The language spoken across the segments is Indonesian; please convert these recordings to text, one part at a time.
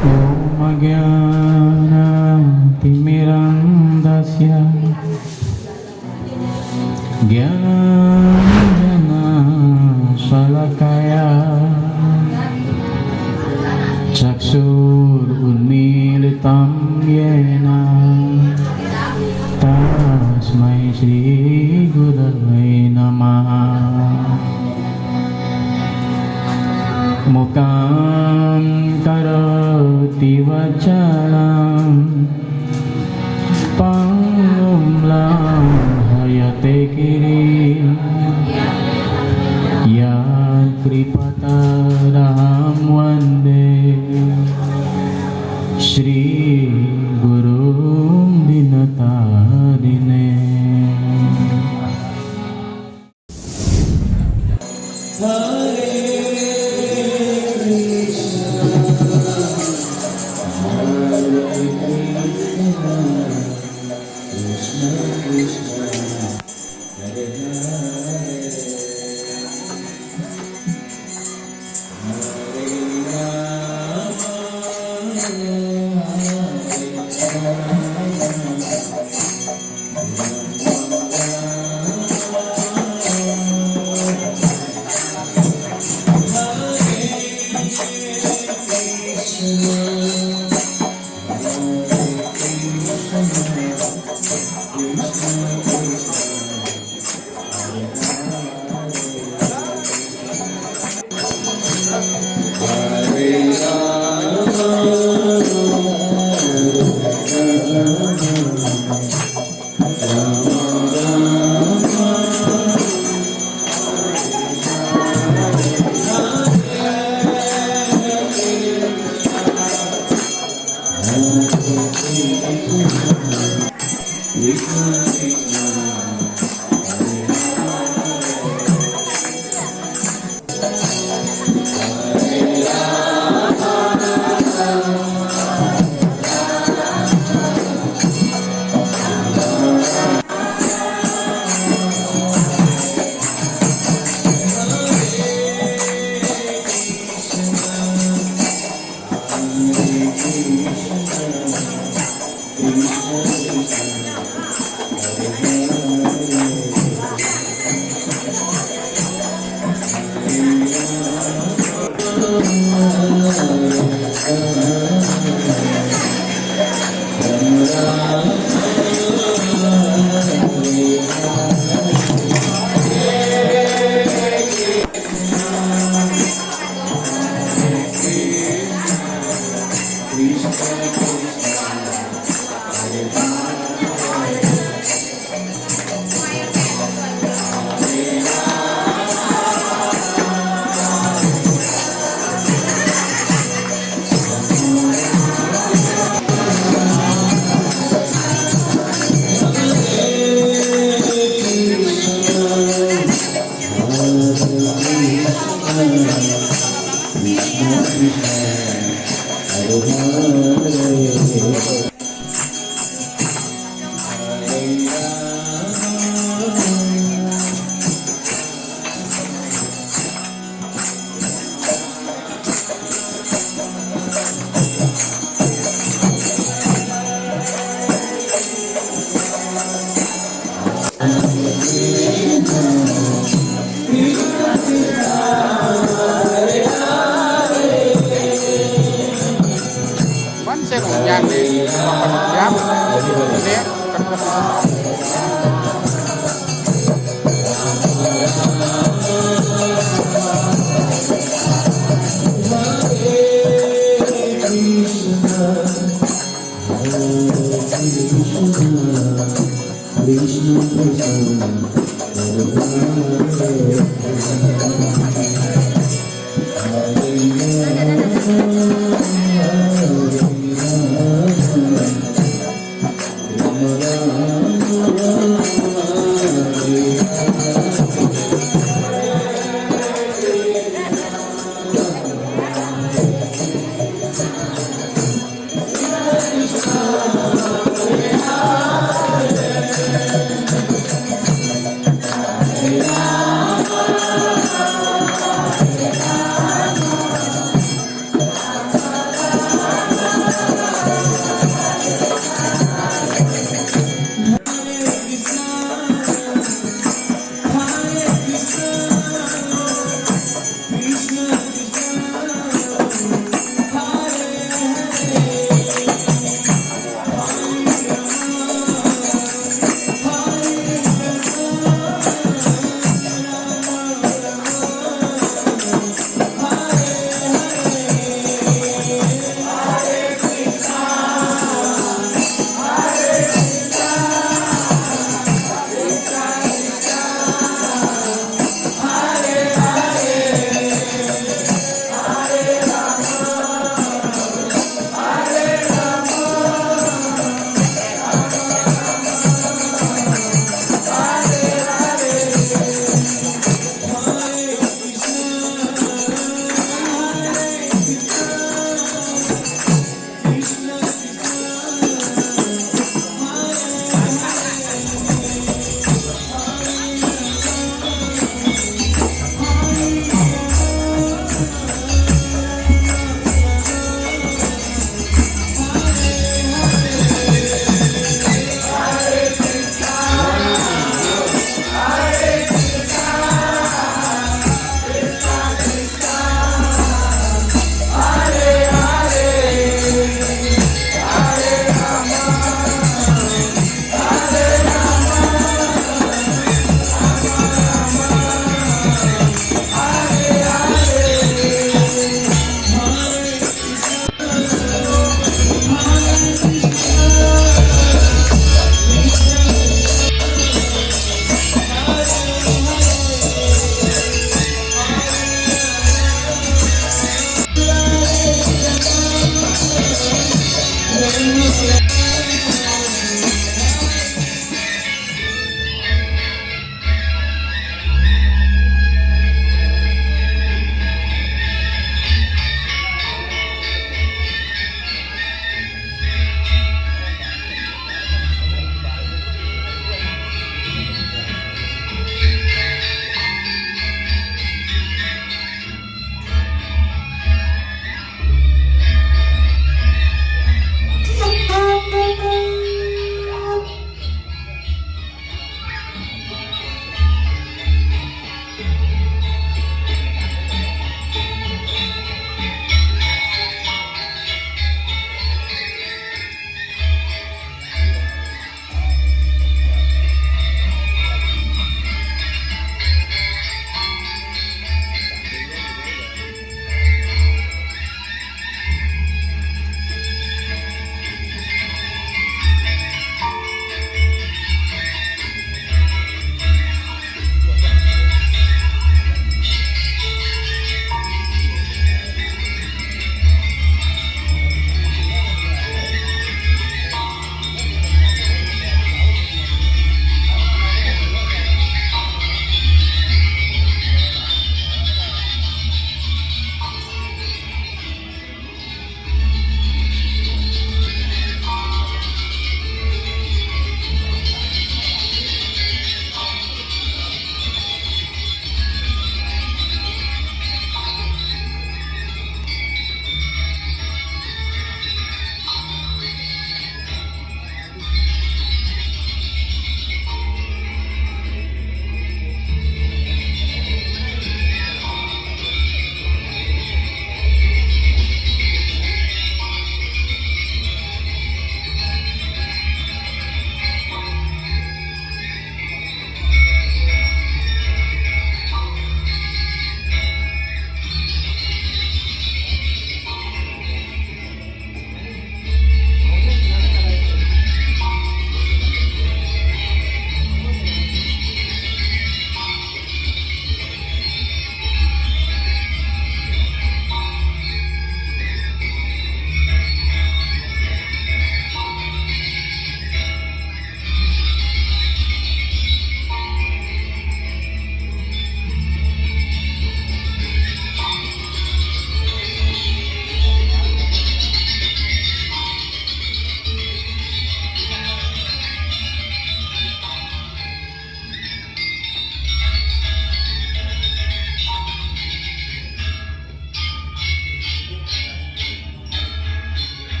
Om Timirandasya Jnana Salakaya Chakshur Unmilitam Yena Tasmai Shri Gurave Namaha. Mukam karoti vachalam pangumlam hayate kiri ya kripataram vande Shri Gurum Dinatadine.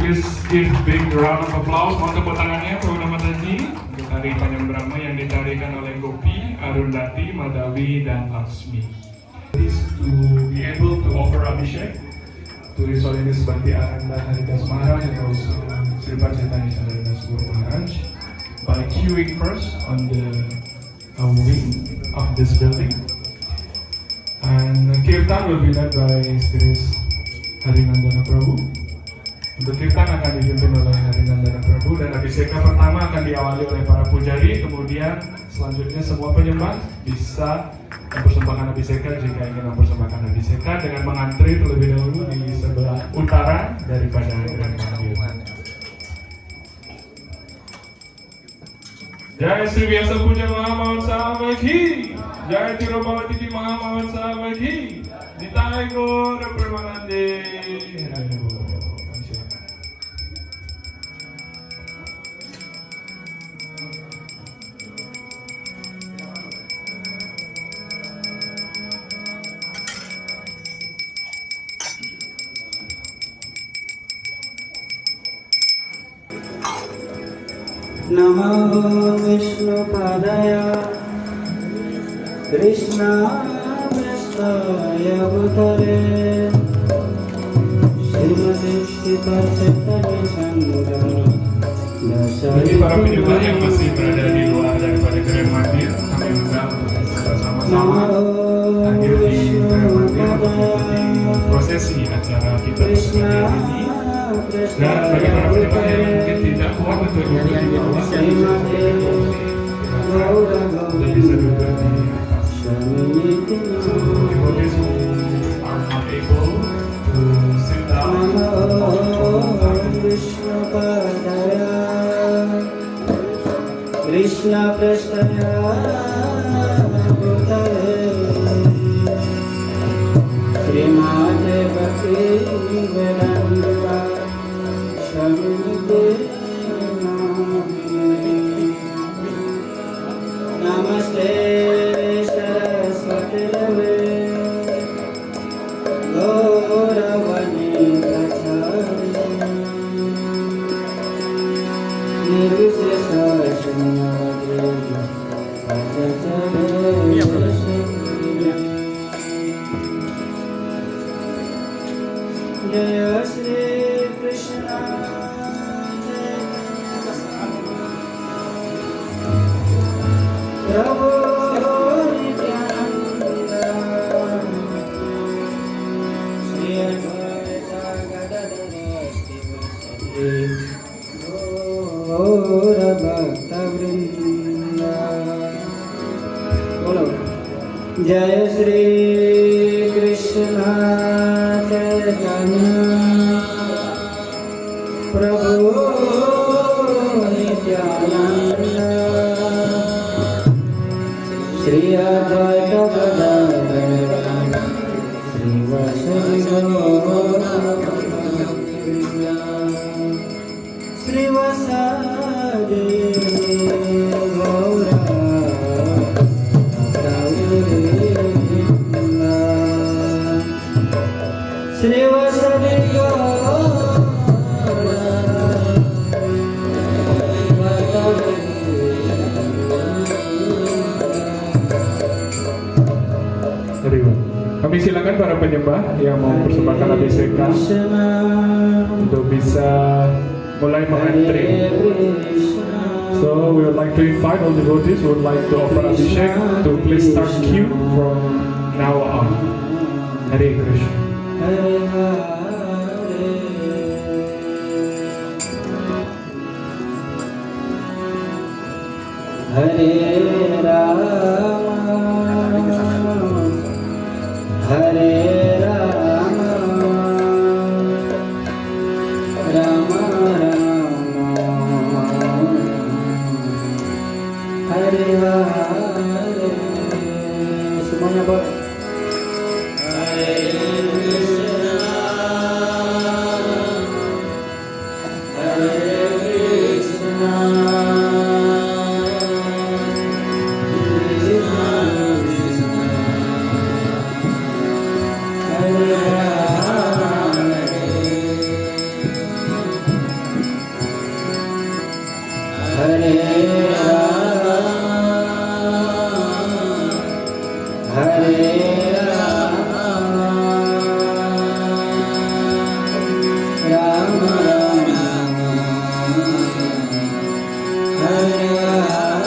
Please give big round of applause. Mohon tepuk tangannya Program Mataji. Tari Panjang Brahma yang ditarikan oleh Gopi, Arundhati, Madhavi, dan Laksmi. Please to be able to offer Abhishek to His Holiness Bhakti Aranda Haridas Maharaj and also Sri Chaitanya Haridas Guru Maharaj by queuing first on the wing of this building. And Kirtan will be led by His Harinandana Prabhu. Untuk Kirtan akan dipimpin oleh Harinandana Prabhu dan Abhiseka pertama akan diawali oleh para pujari, kemudian selanjutnya semua penyembah bisa mempersembahkan Abhiseka jika ingin mempersembahkan Abhiseka dengan mengantri terlebih dahulu di sebelah utara daripada Grand Mandir. Jai Sri Vyasa Puja Mahamahotsav Ki, Jai Tirobhavati Ki Mahamahotsav Ki, Nitai Gaur Premanande. Namo Vishnu Padaya Krishna Prasthaya Bhutale Srimati Shita Chaitanya Sangha. Bagi para penyembah yang masih berada di luar daripada Grand Mandir, kami undang untuk bersama-sama hadir di Grand Mandir untuk mengikuti prosesi acara kita bersama ini. Dan bagi para penyembah yang mungkin tidak kuat untuk duduk di bawah, dan bisa duduk di atas. So, devotees who are not able to sit down, Krishna Prasthaya Bhutale Srimati Bhakti Vedanta Shamite Namaste Saraswati Deve Gauravani Prachari Nirvisesa Shunyavadri Pachachare Jaya Shri Krishna Prabhu Nityananda Shri Advaita Gadadhara Srivasadi Gaura Bhakta Vrinda. Bolo Jaya Shri Krishna Chaitanya Prabhu Nityananda Shri Advaita Gadadhara Srivasadi Gaura Srivasadi Gaura Srivasadi Kami silakan para penyembah yang mau mempersembahkan Abhiseka untuk bisa mulai mengantri. So we would like to invite all devotees who would like to offer Abhishek to please start queue from now on. Hare Krishna. Hare Rama Hare Rama Rama Rama Hare Hare. Semuanya boleh. Hare Krishna Hare Krishna Hare Hare Rama, Rama Rama, Hare Hare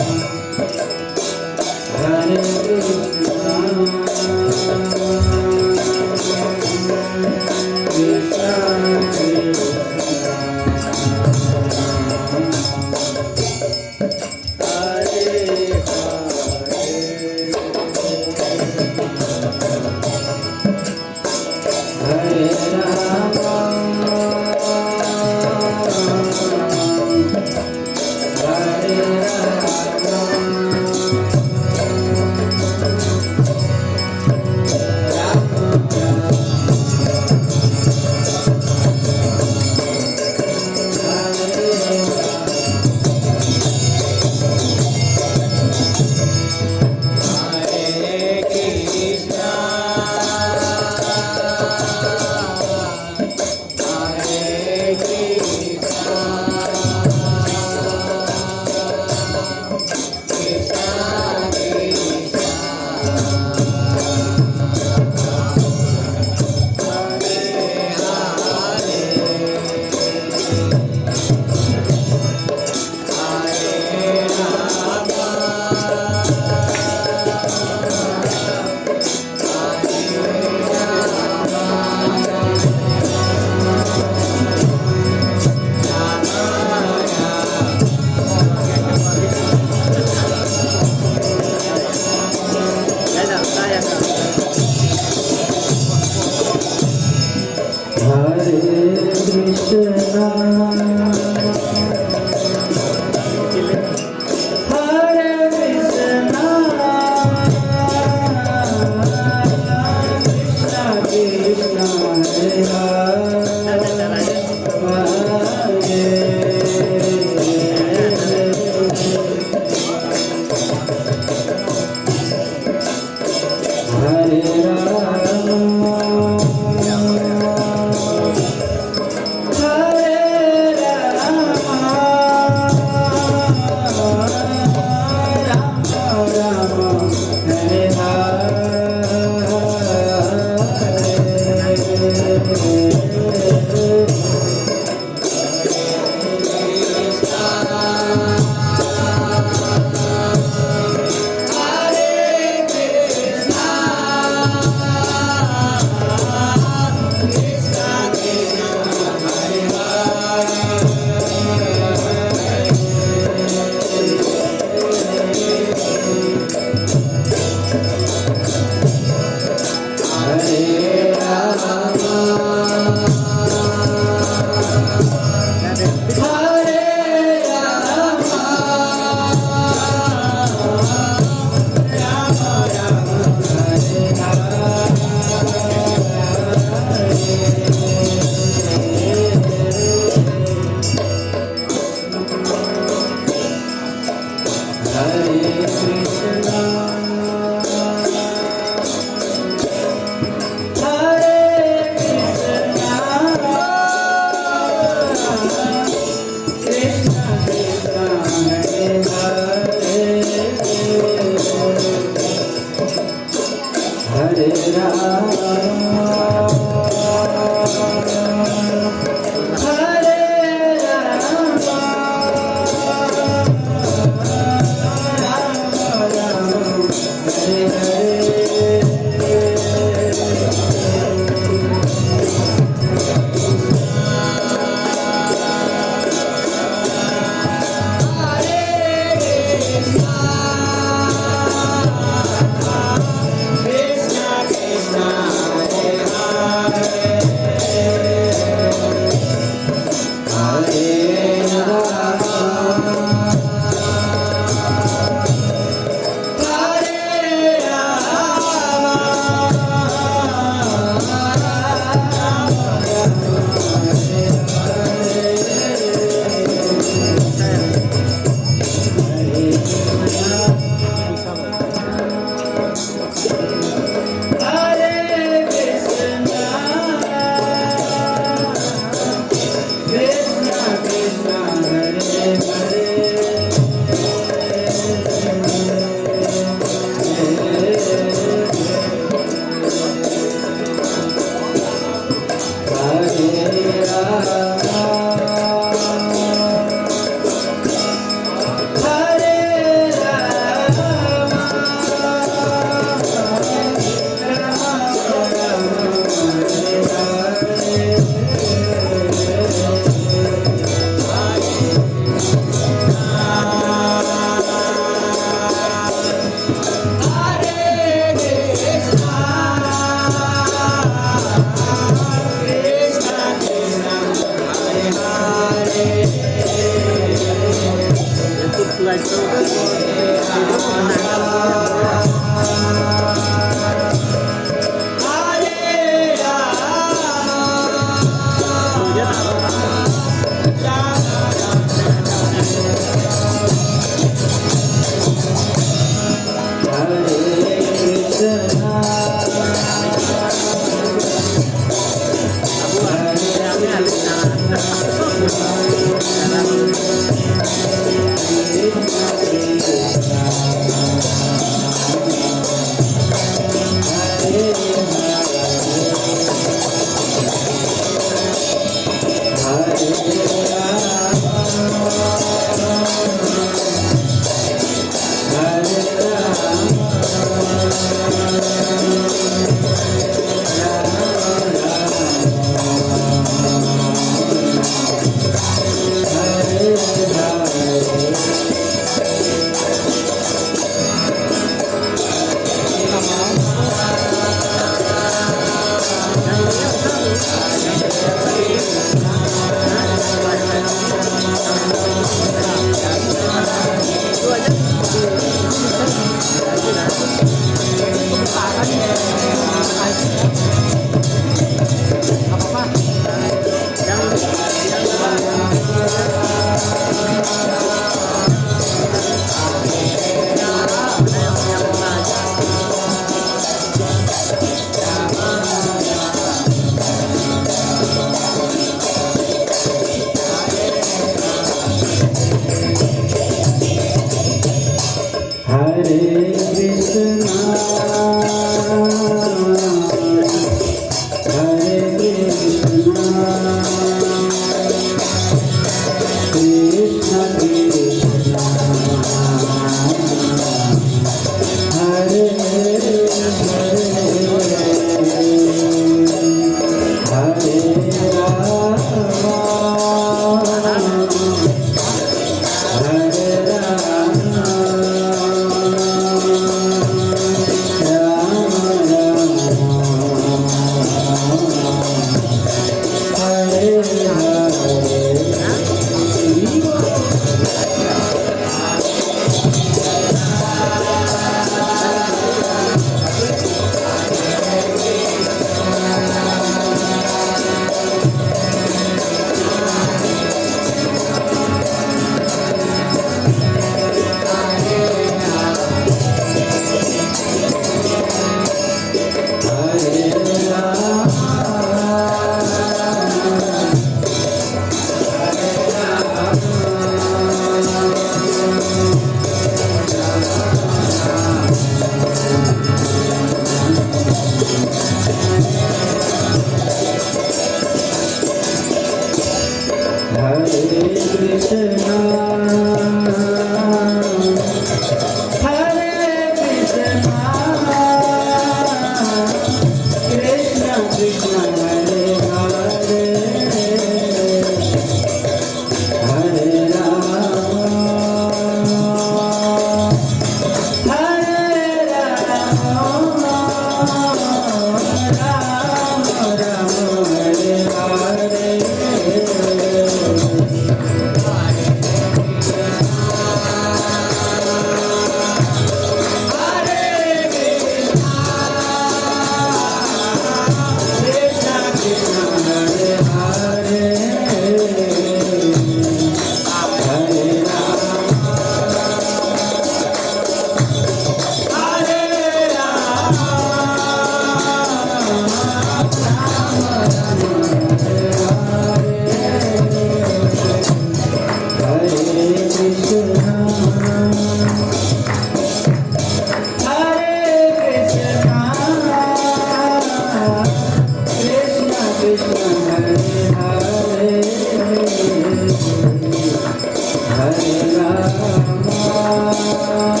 Hare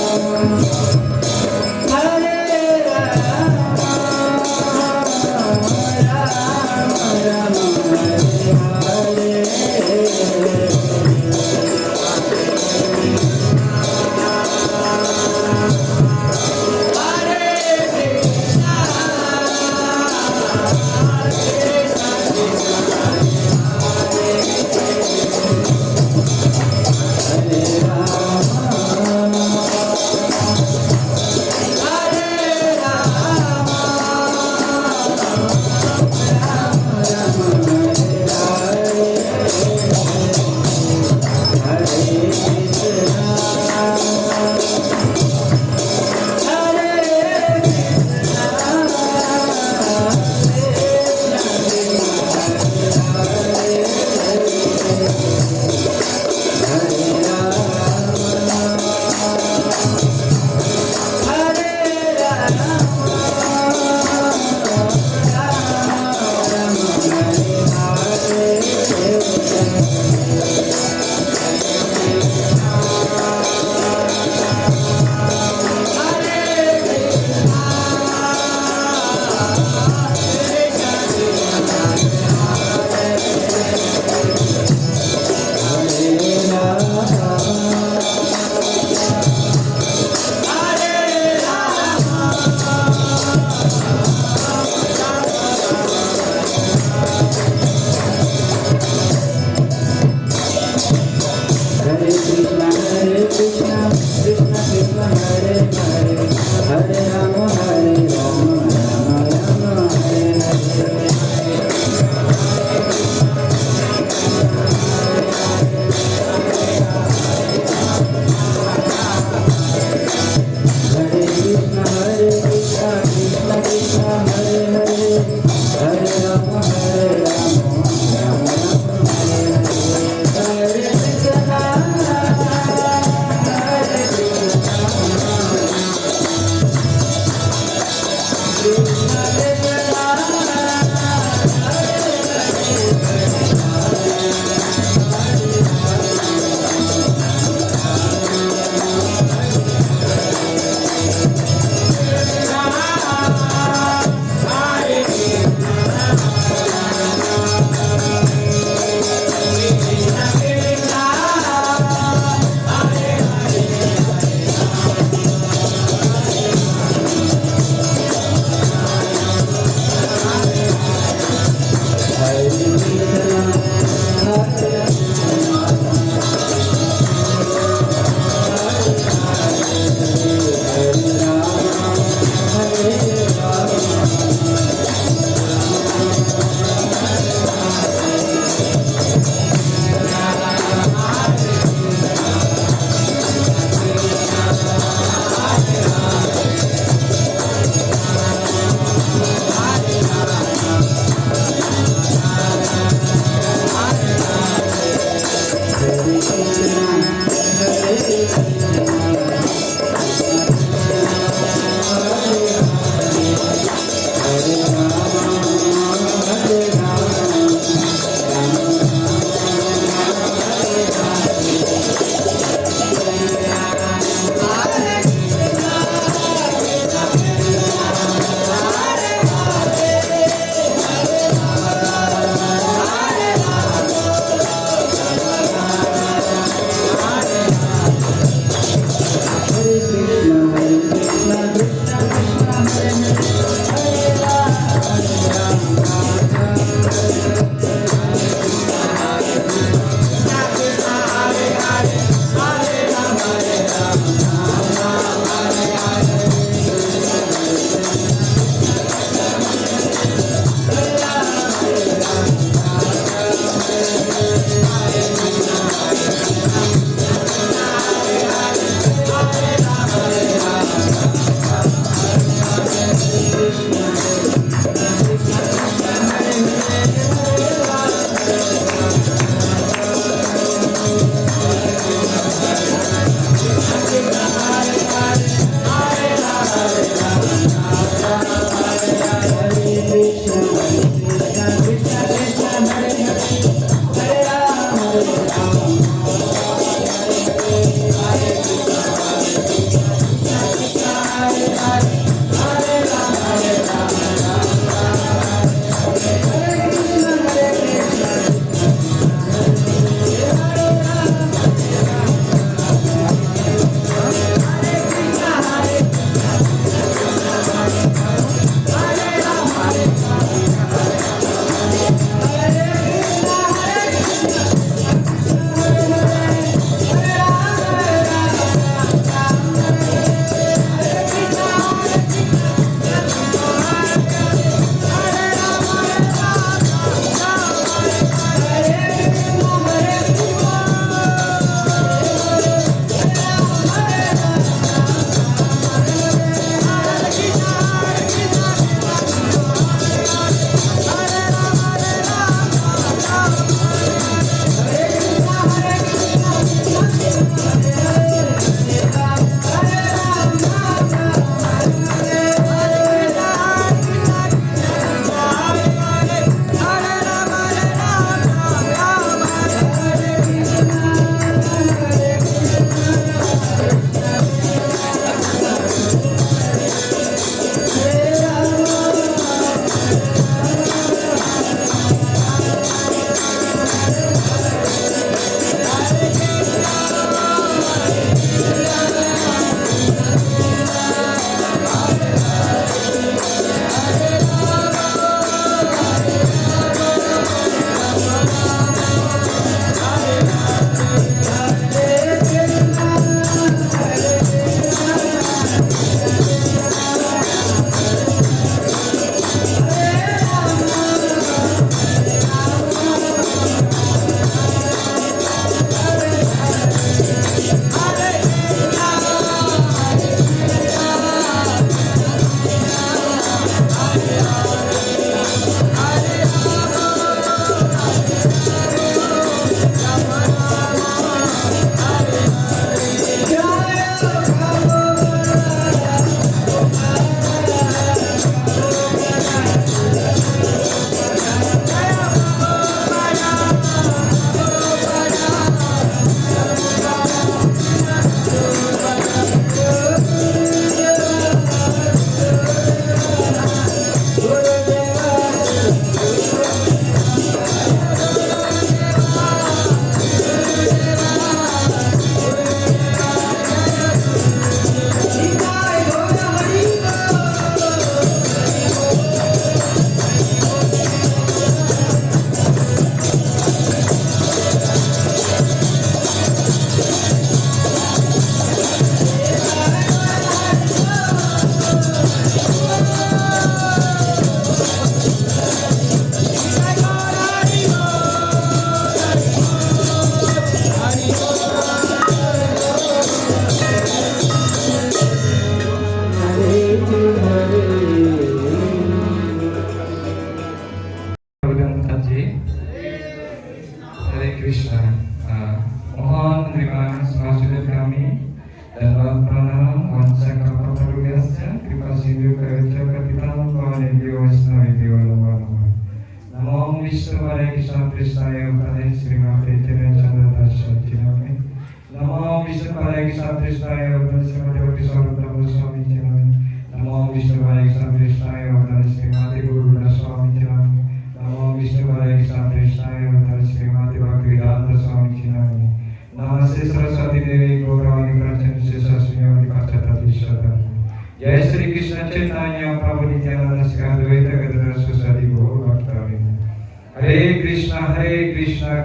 Bhagavate Satristaya Bhagavate Srimate Tirachandra Dashatiname Namo Vishnu Bhagavate Satristaya Bhagavate Srimate Bhakti Sarvata Goswami Tirame Namo Vishnu Bhagavate Satristaya Bhagavate Srimate Guru Swami Tirame Namo Vishnu Bhagavate Satristaya Bhagavate Srimate Bhaktivedanta Swami Tirame Namaste Saraswati Devi Gauravani Prachani Sesasmiyavani Pachatati Sadhana Jai Shri Krishna Chaitanya Prabhu Nityananda Sri Advaita Gadadhara Susadi Gaur Bhaktavinda Hare Krishna Krishna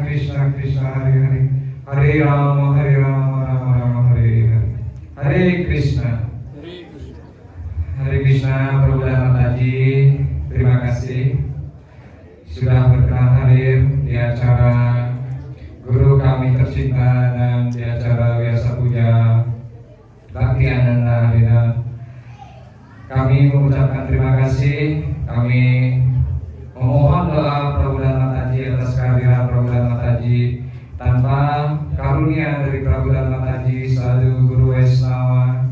Krishna Hare Hare Hare Rama Rama Rama Hare Hare Hare Krishna Prabhu dan Mataji, terima kasih sudah berkenan hadir di acara guru kami tercinta dan di acara Vyasa Puja Bhakti Ananda Harina. Kami mengucapkan terima kasih. Kami memohon doa Prabhu dan Mataji atas kehadiran Prabhu dan Mataji. Tanpa karunia dari Prabhu dan Mataji, selalu Guru Vaishnava,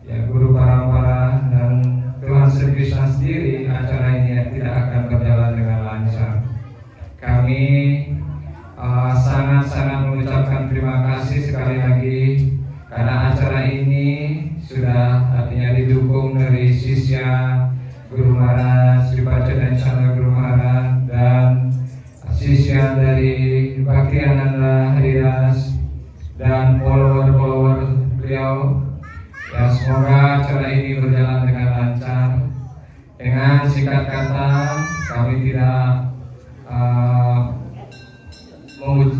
ya Guru Parampara dan Tuhan Sri Krishna sendiri, acara ini tidak akan berjalan dengan lancar. Kami sangat-sangat mengucapkan terima kasih sekali lagi karena acara ini sudah artinya didukung dari sisya Guru Maharaj, Sri Pacadan Chandra Guru Maharaj dan sisya dari Bhakti Ananda Haridas dan follower beliau. Ya, semoga acara ini berjalan dengan lancar. Dengan singkat kata, kami tidak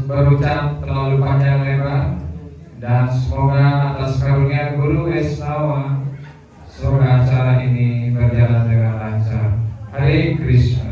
berucap terlalu panjang lebar, dan semoga atas karunia Guru Vaishnava, semoga acara ini berjalan dengan lancar. Hare Krishna.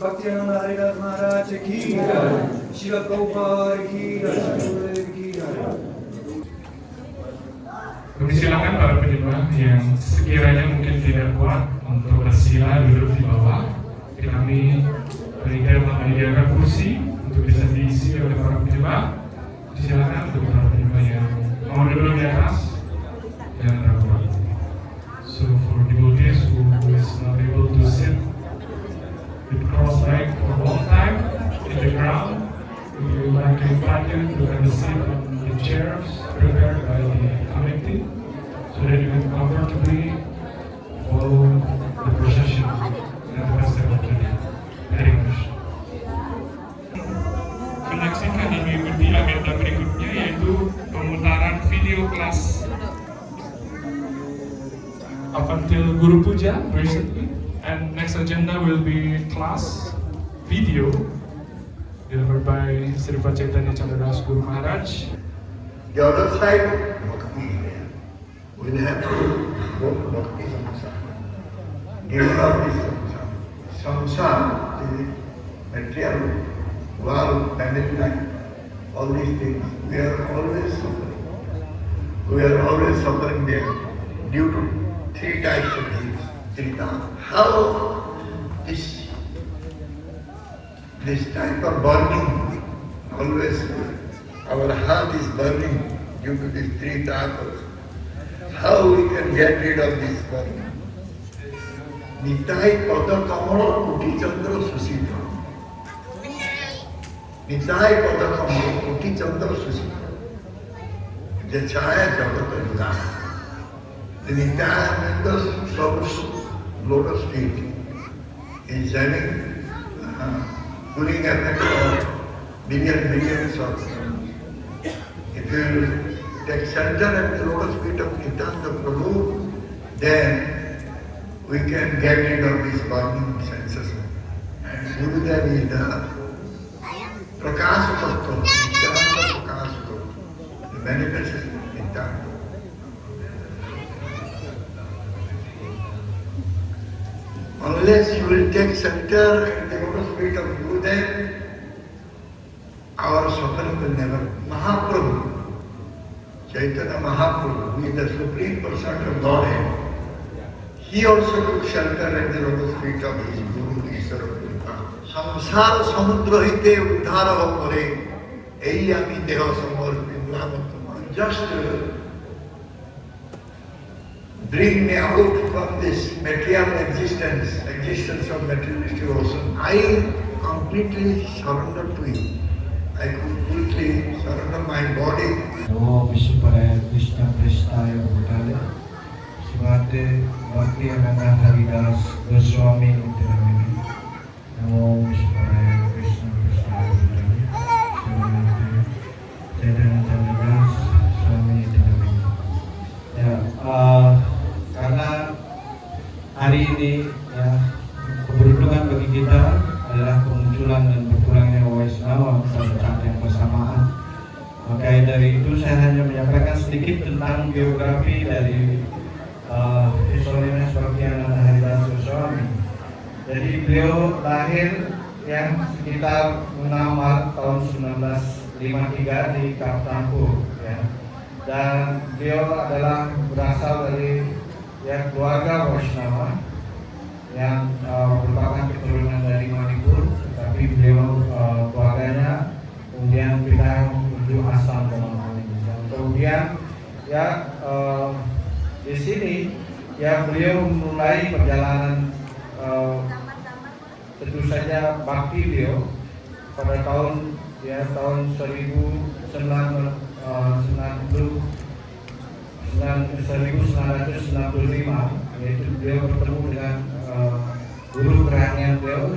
Bhaktivedanta Haridas Maharaj ki jai. Srila Prabhupada ki jai. Gurudev ki jai. Kami silakan para penyembah yang sekiranya mungkin tidak kuat untuk bersila duduk di bawah. Kami menyediakan kursi untuk bisa diisi oleh para penyembah. Silakan untuk para penyembah yang mau duduk di atas jangan kuat. So for devotees who is not able to sit with cross leg for a long time in the ground, we would like to invite you to have a seat on the chairs prepared by the committee so that you can comfortably follow the procession and the festival today. Hare Krishna. Menyaksikan dan mengikuti agenda berikutnya yaitu pemutaran video kelas up until Guru Puja recently. And next agenda will be class video delivered by Sripad Chaitanya Chandradas Guru Maharaj. The other side of bhakti will have to go to bhakti samsara. Give up this samsara. Samsara is material, world, family life, all these things. We are always suffering. We are always suffering there due to three types of things. How this type of burning, always our heart is burning due to these three tapas. How we can get rid of this burning? Nitai pada kamala kuti chandra susita. Nitai pada kamala kuti chandra susita. The chaya jagata nidana. The Nityananda's lotus feet is having cooling effect of billions of. If you take center at the lotus feet of Nityananda Prabhu, then we can get rid of these burning senses. And Gurudev is the Prakasa Tattva, Nityananda Prakasa Tattva, the manifestation of Nityananda. Unless you will take center in the lotus feet of Gurudev, our suffering will never. Mahaprabhu, Chaitanya Mahaprabhu, who is the Supreme Person of Godhead, he also took shelter at the lotus feet of his Guru, Ishvara Kripa. Samsara samudra hite uddhara kore, ei ami deha samarpin. Just bring me out from this material existence of materialistic ocean. I completely surrender to you. I completely surrender my body. Namo Vishnupadaya Krishna Prestaya Bhutale Srimati Bhakti Ananda Haridas Goswami Indraweni. Namo Vishwaya Krishna Krishna Haridas Srimati Chaitanya Chandras Swami Indraweni. Ya, karena hari ini ya keberuntungan bagi kita adalah kemunculan dan berpulangnya Waiснава pada saat yang bersamaan. Maka dari itu saya hanya menyampaikan sedikit tentang biografi dari His Holiness Bhakti Ananda Haridas Goswami. Jadi beliau lahir yang sekitar 6 Maret tahun 1953 di Kaptampur ya. Dan beliau adalah berasal dari ya keluarga Vaishnava yang merupakan keturunan dari Manipur, tetapi beliau keluarganya kemudian pindah menuju Assam dalam hal ini. Dan kemudian ya di sini ya beliau memulai perjalanan tentu saja bakti beliau pada tahun 1995, yaitu beliau bertemu dengan guru kerajaan beliau,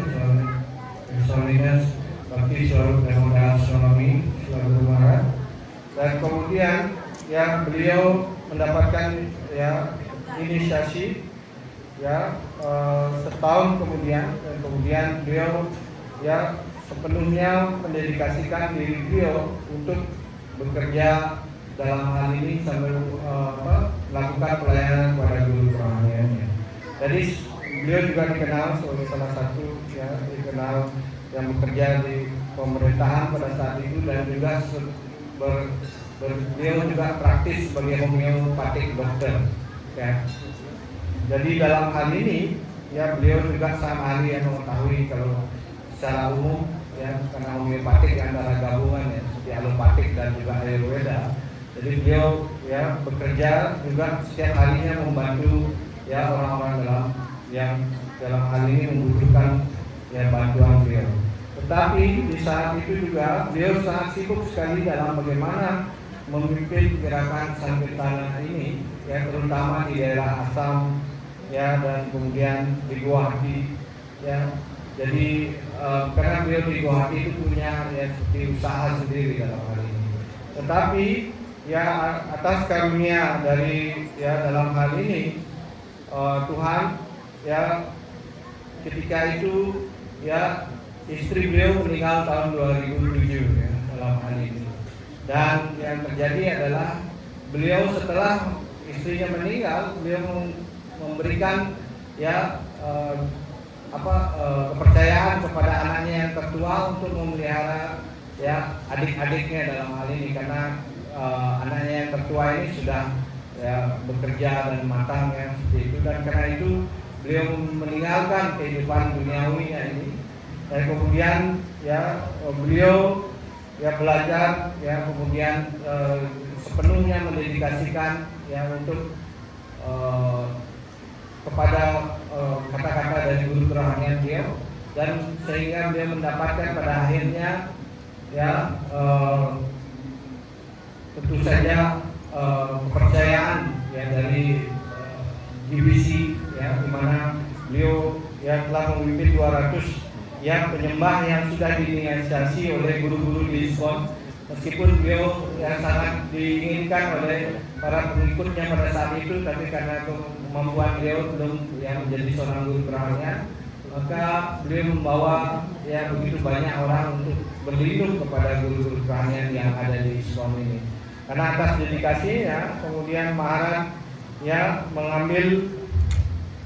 His Holiness Bhakti Swarup Damodaran Swami Guru Maharaj. Dan kemudian ya beliau mendapatkan ya inisiasi ya setahun kemudian, dan kemudian beliau ya sepenuhnya mendedikasikan diri beliau untuk bekerja dalam hal ini sambil melakukan pelayanan kepada guru kerohaniannya. Jadi beliau juga dikenal sebagai salah satu ya dikenal yang bekerja di pemerintahan pada saat itu, dan juga beliau juga praktis sebagai homeopatik dokter ya. Jadi dalam hal ini ya beliau juga sangat ahli yang mengetahui kalau secara umum ya, karena homeopatik antara gabungan ya seperti alopatik dan juga ayurveda. Jadi beliau ya bekerja juga setiap harinya membantu ya orang-orang dalam hal ini membutuhkan ya bantuan beliau. Tetapi di saat itu juga beliau sangat sibuk sekali dalam bagaimana memimpin gerakan Sankirtana ini ya, terutama di daerah Assam ya, dan kemudian di Guwahati ya. Jadi karena beliau di Guwahati itu punya ya seperti usaha sendiri dalam hal ini. Tetapi ya atas karunia dari ya dalam hal ini Tuhan ya, ketika itu ya istri beliau meninggal tahun 2007 ya dalam hal ini. Dan yang terjadi adalah beliau setelah istrinya meninggal, beliau memberikan ya kepercayaan kepada anaknya yang tertua untuk memelihara ya adik-adiknya dalam hal ini, karena anaknya yang tertua ini sudah ya bekerja dan matang ya seperti itu. Dan karena itu beliau meninggalkan kehidupan duniawinya ini, dan kemudian ya beliau ya belajar ya, kemudian sepenuhnya mendedikasikan ya untuk kepada kata-kata dari guru kerohanian beliau, dan sehingga dia mendapatkan pada akhirnya ya tentu saja kepercayaan ya dari GBC ya, di mana beliau ya telah memimpin 200 ya penyembah yang sudah diinisiasi oleh guru-guru di ISKCON, meskipun beliau yang sangat diinginkan oleh para pengikutnya pada saat itu, tapi karena kemampuan beliau belum yang menjadi seorang guru kerohanian, maka beliau membawa ya begitu banyak orang untuk berlindung kepada guru-guru kerohanian yang ada di ISKCON ini. Karena atas dedikasinya, kemudian Maharaj ya mengambil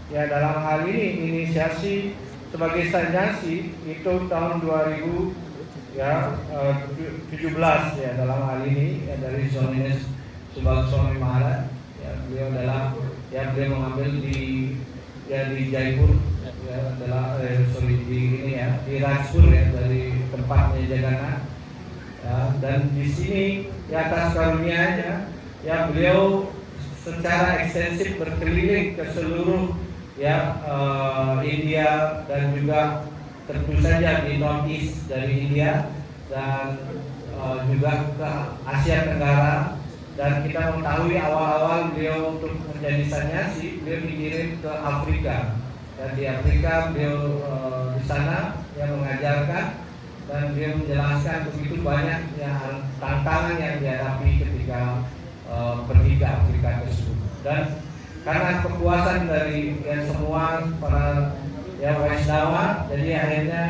ya dalam hal ini inisiasi sebagai sannyasi itu tahun 2017 ya dalam hal ini ya, dari His Holiness Subhaswami Maharaj ya, beliau beliau mengambil di Jaipur ya, di Rajpur ya, dari tempatnya Jagannath ya. Dan di sini ya atas karunianya ya beliau secara ekstensif berkeliling ke seluruh ya India, dan juga tentu saja di Northeast dari India, dan juga ke Asia Tenggara Dan kita mengetahui awal-awal beliau untuk menjadi sanyasi, beliau dikirim ke Afrika. Dan di Afrika beliau di sana yang mengajarkan dan beliau menjelaskan begitu banyak tantangan yang dihadapi ketika pergi ke Afrika tersebut. Dan karena kepuasan dari semua para Waisnawa, jadi akhirnya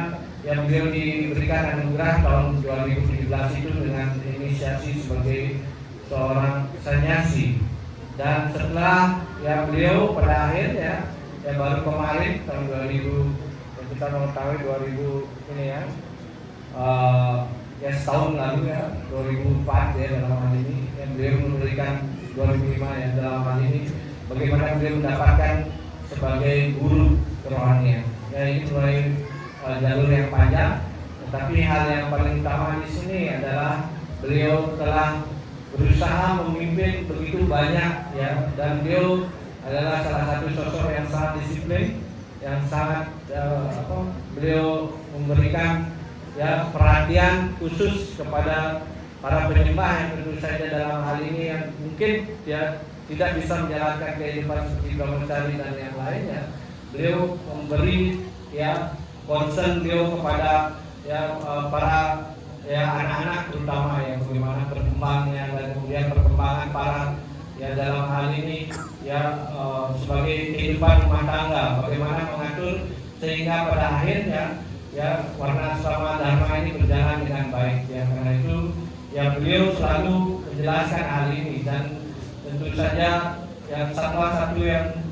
beliau diberikan anugerah tahun 2017 itu dengan inisiasi sebagai seorang sanyasi. Dan setelah beliau pada akhirnya baru kemarin tahun 2000 yang kita mengetahui 2000 ini setahun lalu 2004 dalam hal ini beliau memberikan 2005 dalam hal ini bagaimana beliau mendapatkan sebagai guru kerohanian. Ini mulai jalur yang panjang, tetapi hal yang paling utama di sini adalah beliau telah berusaha memimpin begitu banyak dan beliau adalah salah satu sosok yang sangat disiplin, yang sangat beliau memberikan perhatian khusus kepada para penyembah yang tentu saja dalam hal ini yang mungkin tidak bisa menjalankan kehidupan seperti brahmacari dan yang lainnya. Beliau memberi concern beliau kepada para anak-anak terutama bagaimana berkembangnya dan kemudian perkembangan para dalam hal ini sebagai kehidupan rumah tangga, bagaimana mengatur sehingga pada akhirnya warna asrama dharma ini berjalan dengan baik. Karena itu beliau selalu menjelaskan hal ini dan tentu saja salah satu yang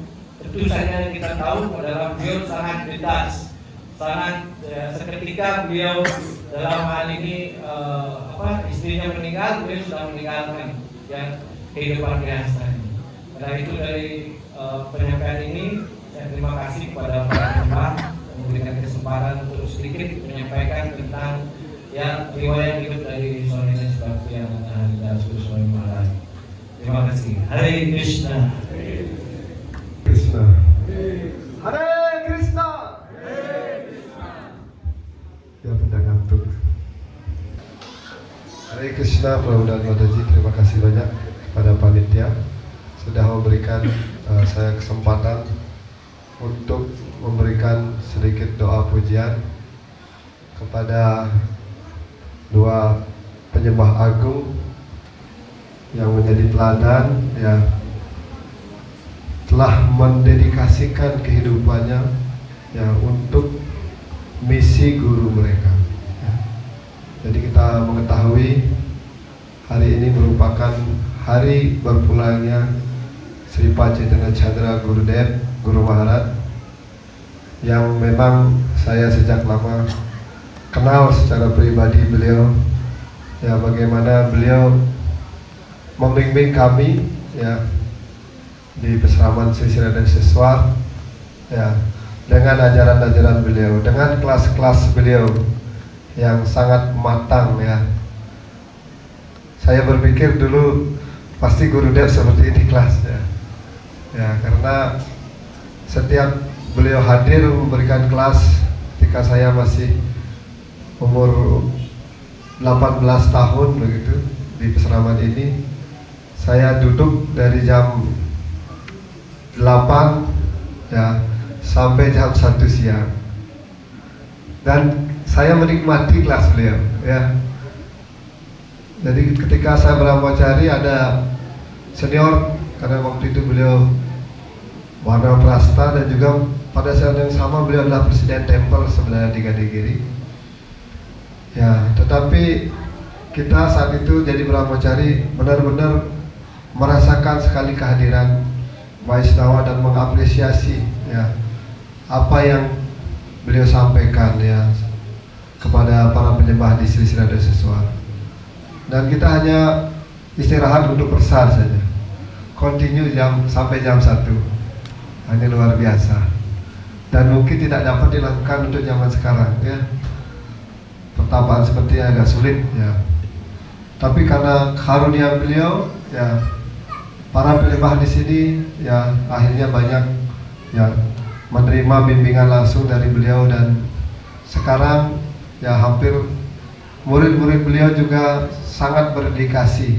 tentu saja kita tahu adalah beliau sangat bebas, sangat seketika beliau dalam hal ini istrinya meninggal, beliau sudah meninggalkan kehidupan biasa. Karena itu dari penyampaian ini saya terima kasih kepada para penyembah yang memberikan kesempatan untuk sedikit menyampaikan tentang riwayat hidup dari Sohines Bhaktiyananda Haridas Goswami Maharaj. Terima kasih. Hare Krishna. Krishna. Hare Krishna. Ya, tidak ngantuk. Hare Krishna, Prabu dan Mataji, terima kasih banyak kepada panitia sudah memberikan saya kesempatan untuk memberikan sedikit doa pujian kepada dua penyembah agung yang menjadi teladan telah mendedikasikan kehidupannya untuk misi guru mereka. Jadi kita mengetahui hari ini merupakan hari berpulangnya Sri Pak Chaitanya Chandra Gurudev Guru Maharaj, yang memang saya sejak lama kenal secara pribadi beliau, bagaimana beliau membimbing kami di Peseraman Sri Radha Seswar dengan ajaran-ajaran beliau, dengan kelas-kelas beliau yang sangat matang. Saya berpikir dulu pasti Gurudev seperti ini kelasnya, karena setiap beliau hadir memberikan kelas ketika saya masih umur 18 tahun begitu di Peseraman ini. Saya duduk dari jam 8 sampai jam 1 siang, dan saya menikmati kelas beliau. Jadi ketika saya brahmacari ada senior, karena waktu itu beliau Warna Prasta, dan juga pada saat yang sama beliau adalah presiden tempel sebenarnya di Gadegiri. Tetapi kita saat itu jadi brahmacari benar-benar merasakan sekali kehadiran Vaishnava dan mengapresiasi apa yang beliau sampaikan kepada para penyembah di Sri Radha Seswar. Dan kita hanya istirahat untuk persar saja, continue sampai jam 1. Hanya luar biasa, dan mungkin tidak dapat dilakukan untuk zaman sekarang. Pertapaan seperti agak sulit tapi karena karunia beliau para penyembah di sini akhirnya banyak menerima bimbingan langsung dari beliau, dan sekarang hampir murid-murid beliau juga sangat berdedikasi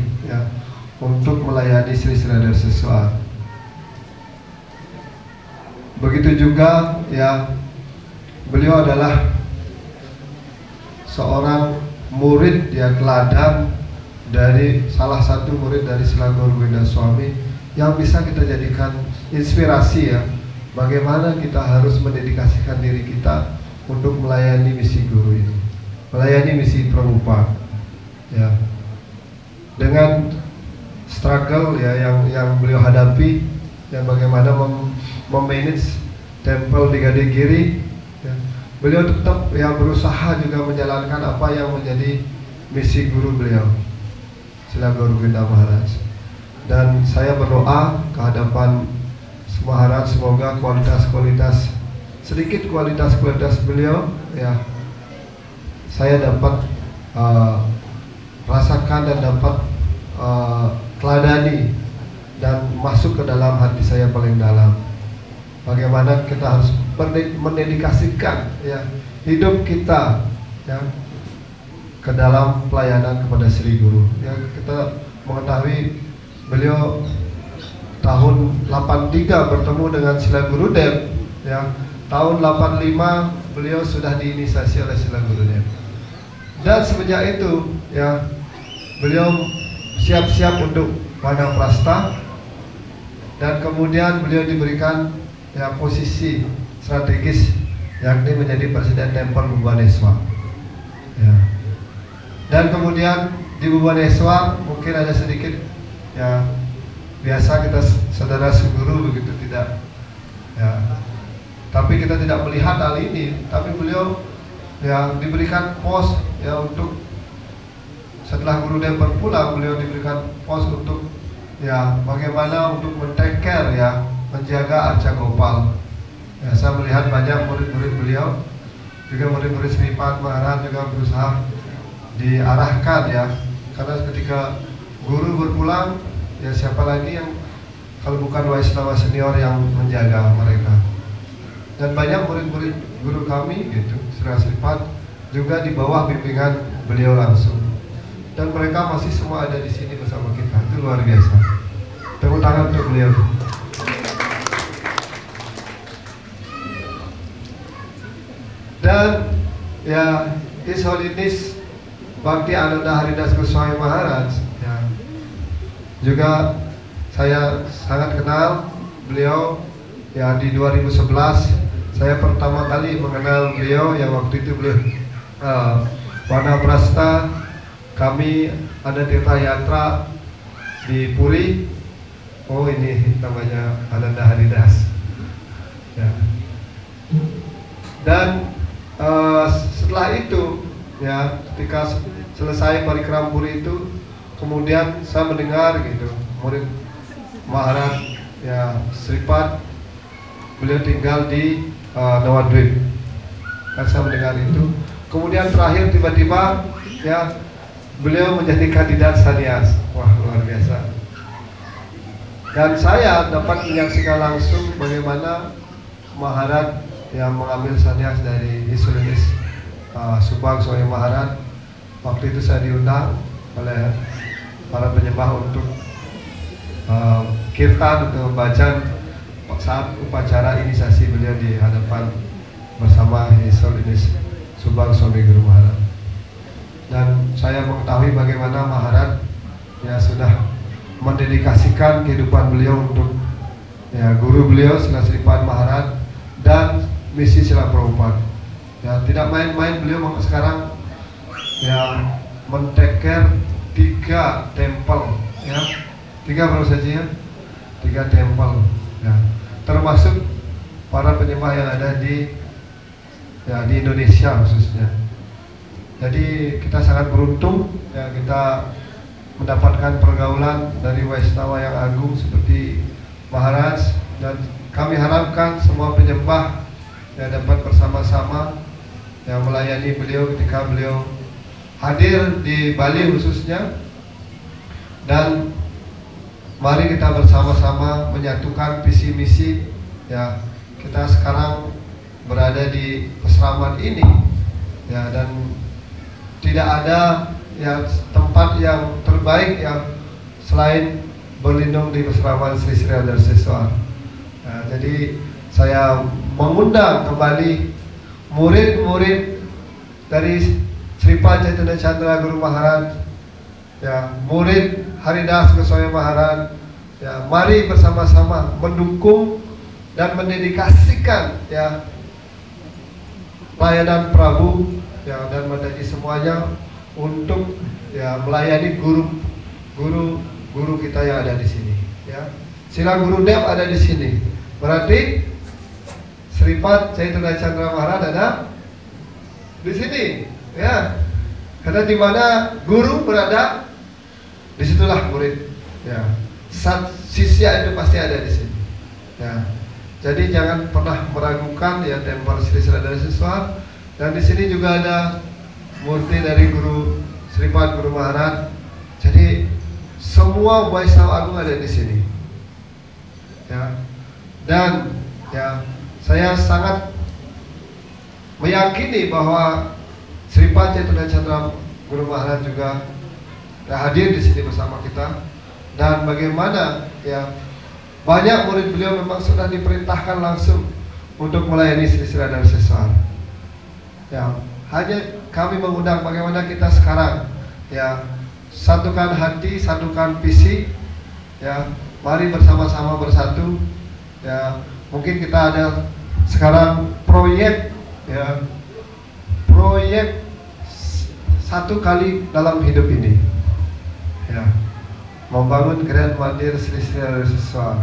untuk melayani Sri Radha Siswa. Begitu juga ya, beliau adalah seorang murid ya teladan dari salah satu murid dari Sila Gauravenda Swami yang bisa kita jadikan inspirasi ya, bagaimana kita harus mendedikasikan diri kita untuk melayani misi guru ini, melayani misi Prabhupada ya, dengan struggle ya yang beliau hadapi dan bagaimana memanage tempel di Gadegiri ya. Beliau tetap ya berusaha juga menjalankan apa yang menjadi misi guru beliau, Sila Gauravenda Maharaj. Dan saya berdoa ke hadapan Maharaj, semoga kualitas kualitas beliau ya saya dapat rasakan dan dapat teladani dan masuk ke dalam hati saya paling dalam. Bagaimana kita harus mendedikasikan ya hidup kita ya ke dalam pelayanan kepada Sri Guru. Ya, kita mengetahui beliau tahun 83 bertemu dengan Sila Gurudev ya. Tahun 85 beliau sudah diinisiasi oleh Sila Gurudev. Dan semenjak itu ya beliau siap-siap untuk Vanaprastha, dan kemudian beliau diberikan ya posisi strategis yakni menjadi Presiden Tempel Bhubaneswar ya. Dan kemudian di Bhubaneswar mungkin ada sedikit ya, biasa kita saudara seguru begitu tidak ya, tapi kita tidak melihat hal ini, tapi beliau ya diberikan pos ya untuk setelah Gurudev berpulang, beliau diberikan pos untuk ya bagaimana untuk men-take care ya, menjaga Arca Gopal ya. Saya melihat banyak murid-murid beliau, juga murid-murid Sripad Maharaj juga berusaha diarahkan ya, karena ketika guru berpulang ya siapa lagi yang kalau bukan Waisnawa senior yang menjaga mereka. Dan banyak murid-murid guru kami gitu, Sripad juga di bawah bimbingan beliau langsung. Dan mereka masih semua ada di sini bersama kita. Itu luar biasa. Tepuk tangan untuk beliau. Dan ya His Holiness Bhakti Ananda Haridas Goswami Maharaj ya, juga saya sangat kenal beliau ya. Di 2011 saya pertama kali mengenal beliau yang waktu itu beliau Vanaprastha. Kami ada tirta yatra di Puri. Oh, ini namanya Ananda Haridas ya. Dan setelah itu ya, ketika selesai parikram Puri itu, kemudian saya mendengar gitu murid Maharaj ya Sripad beliau tinggal di Nawadwip. Dan saya mendengar itu. Kemudian terakhir tiba-tiba ya beliau menjadi kandidat sannyas. Wah, luar biasa. Dan saya dapat menyaksikan langsung bagaimana Maharaj yang mengambil sannyas dari His Holiness Subhang Swami Maharaj. Waktu itu saya diundang oleh para penyembah untuk kirtan untuk membaca saat upacara inisiasi beliau di hadapan bersama His Holiness Subhang Swami Guru Maharaj. Dan saya mengetahui bagaimana Maharaj ya sudah mendedikasikan kehidupan beliau untuk ya guru beliau Srila Sripad Maharaj dan misi Srila Prabhupada. Ya, tidak main-main beliau sekarang ya men-take care 3 tempel ya. 3 baru saja ya. 3 tempel ya. Termasuk para penyembah yang ada di ya di Indonesia khususnya. Jadi kita sangat beruntung ya, kita mendapatkan pergaulan dari Waisnawa yang agung seperti Maharaj, dan kami harapkan semua penyembah ya dapat bersama-sama yang melayani beliau ketika beliau hadir di Bali khususnya. Dan mari kita bersama-sama menyatukan visi misi ya. Kita sekarang berada di peseraman ini ya, dan tidak ada ya tempat yang terbaik yang selain berlindung di asrama Sri Sri Radharsiswar. Nah, jadi saya mengundang kembali murid-murid dari Sripat Chaitanya Chandra Guru Maharaj, ya, murid Haridas Goswami Maharaj, ya, mari bersama-sama mendukung dan mendedikasikan, ya, pelayanan Prabu, ya, dan Mataji semuanya untuk, ya, melayani guru kita yang ada di sini, ya. Sila Gurudev ada di sini, berarti Sripat Chaitanya Chandra Maharaj ada di sini, ya. Karena di mana guru berada, disitulah murid, ya. Sisya itu pasti ada di sini, ya. Jadi jangan pernah meragukan, ya, Tempel Sri Sri Radharsiswar. Dan di sini juga ada murti dari Guru Sripat Guru Maharaj. Jadi semua Vaishnava Agung ada di sini, ya. Dan, ya, saya sangat meyakini bahwa Sripat Chaitanya Chandra Guru Maharaj juga hadir di sini bersama kita. Dan bagaimana, ya, banyak murid beliau memang sudah diperintahkan langsung untuk melayani Sri Sri Radharsiswar. Ya, hanya kami mengundang bagaimana kita sekarang, ya, satukan hati, satukan visi, ya, mari bersama-sama bersatu, ya. Mungkin kita ada sekarang proyek, ya, proyek satu kali dalam hidup ini, ya, membangun Grand Mandir Sri Sri Radharsiswar,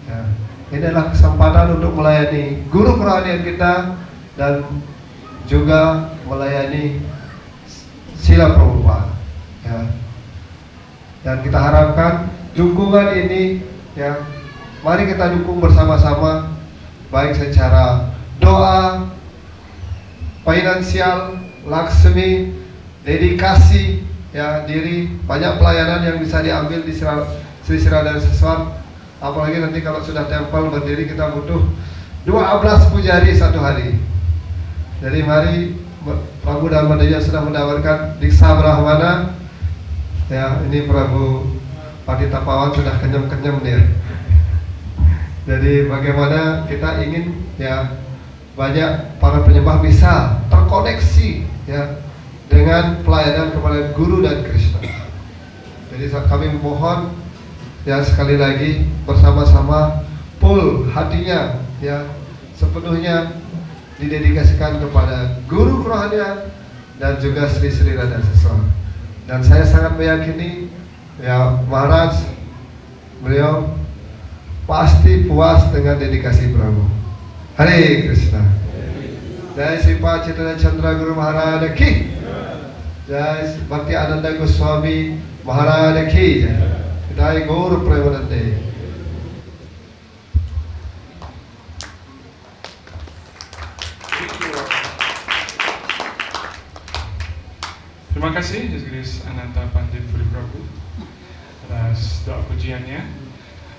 ya. Ini adalah kesempatan untuk melayani guru kerohanian kita dan juga melayani Sila Prabhupada, ya. Dan kita harapkan dukungan ini, ya, mari kita dukung bersama-sama, baik secara doa, finansial, laksmi, dedikasi, ya, diri. Banyak pelayanan yang bisa diambil di Sri Sri Radharsiswar. Apalagi nanti kalau sudah tempel berdiri, kita butuh 12 pujari satu hari. Jadi mari, Prabu dan Madanya sudah menawarkan Diksa Brahmana, ya, ini Prabu Patita Pawan sudah kenyam-kenyam dia. Jadi bagaimana kita ingin, ya, banyak para penyembah bisa terkoneksi, ya, dengan pelayanan kepada Guru dan Krishna. Jadi kami mohon, ya, sekali lagi bersama-sama full hatinya, ya, sepenuhnya didedikasikan kepada Guru kerohanian dan juga Sri Sri Radharsiswar. Dan saya sangat meyakini, ya, Maharaj beliau pasti puas dengan dedikasi Prabu. Hare Krishna. Jai Sripat Chaitanya Chandra Guru Maharaj ki. Jai Bhakti Ananda Goswami Maharaj ki. Jai Gaur Premanande. Terima kasih His Grace Ananta Pandit Puri Prabu atas doa pujiannya.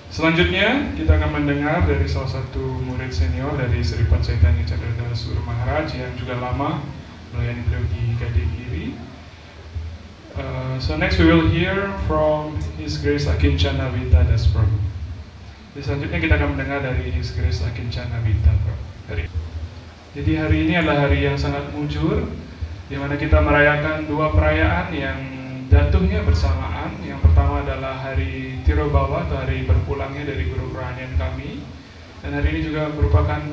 Selanjutnya kita akan mendengar dari salah satu murid senior dari Sripat Chaitanya Chandra Das Guru Maharaj yang juga lama melayani beliau di Gading-giri. So next we will hear from His Grace Akinchana Vita Das Prabhu. Selanjutnya kita akan mendengar dari His Grace Akinchana Vita Prabhu. Jadi hari ini adalah hari yang sangat mujur, di mana kita merayakan dua perayaan yang jatuhnya bersamaan. Yang pertama adalah hari Tirobawa atau hari berpulangnya dari Guru Kerohanian kami, dan hari ini juga merupakan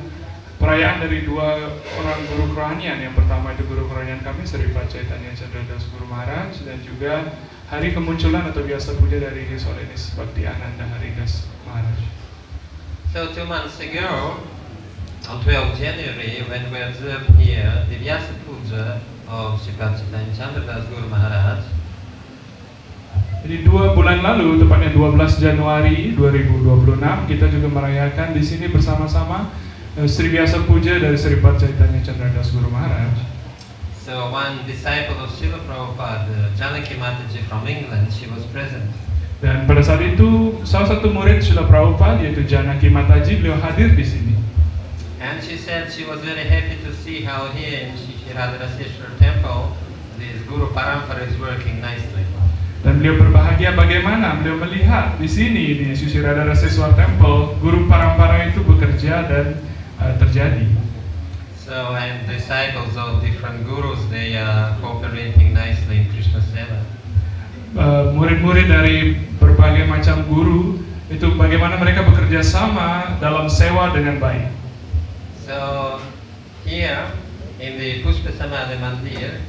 perayaan dari dua orang Guru Kerohanian. Yang pertama itu Guru Kerohanian kami Sripat Chaitanya Chandra Das Guru Maharaj, dan juga hari kemunculan atau biasa puja dari His Holiness Bhakti Ananda Haridas Maharaj. So 2 months ago, on 12 January, when we observed here the Vyasa Puja of Sripat Chaitanya Chandra Das Guru Maharaj, jadi 2 bulan lalu, tepatnya 12 Januari 2026, kita juga merayakan di sini bersama-sama Sri Vyasa Puja dari Sripat Chaitanya Chandra Das Guru Maharaj. so one disciple of Srila Prabhupada, Janaki Mataji from England, she was present. Dan pada saat itu salah satu murid Srila Prabhupada yaitu Janaki Mataji, beliau hadir di sini. And she said she was very happy to see how here in Shri Radharasishwar temple, this Guru Parampara is working nicely. Dan beliau berbahagia bagaimana beliau melihat di sini di Sri Radha Raseswar Temple guru parampara itu bekerja dan terjadi. So, and disciples of different gurus, they are cooperating nicely in Krishna Seva. Murid-murid dari berbagai macam guru itu bagaimana mereka bekerja sama dalam sewa dengan baik. So, here in the Pushpa Samadhi Mandir,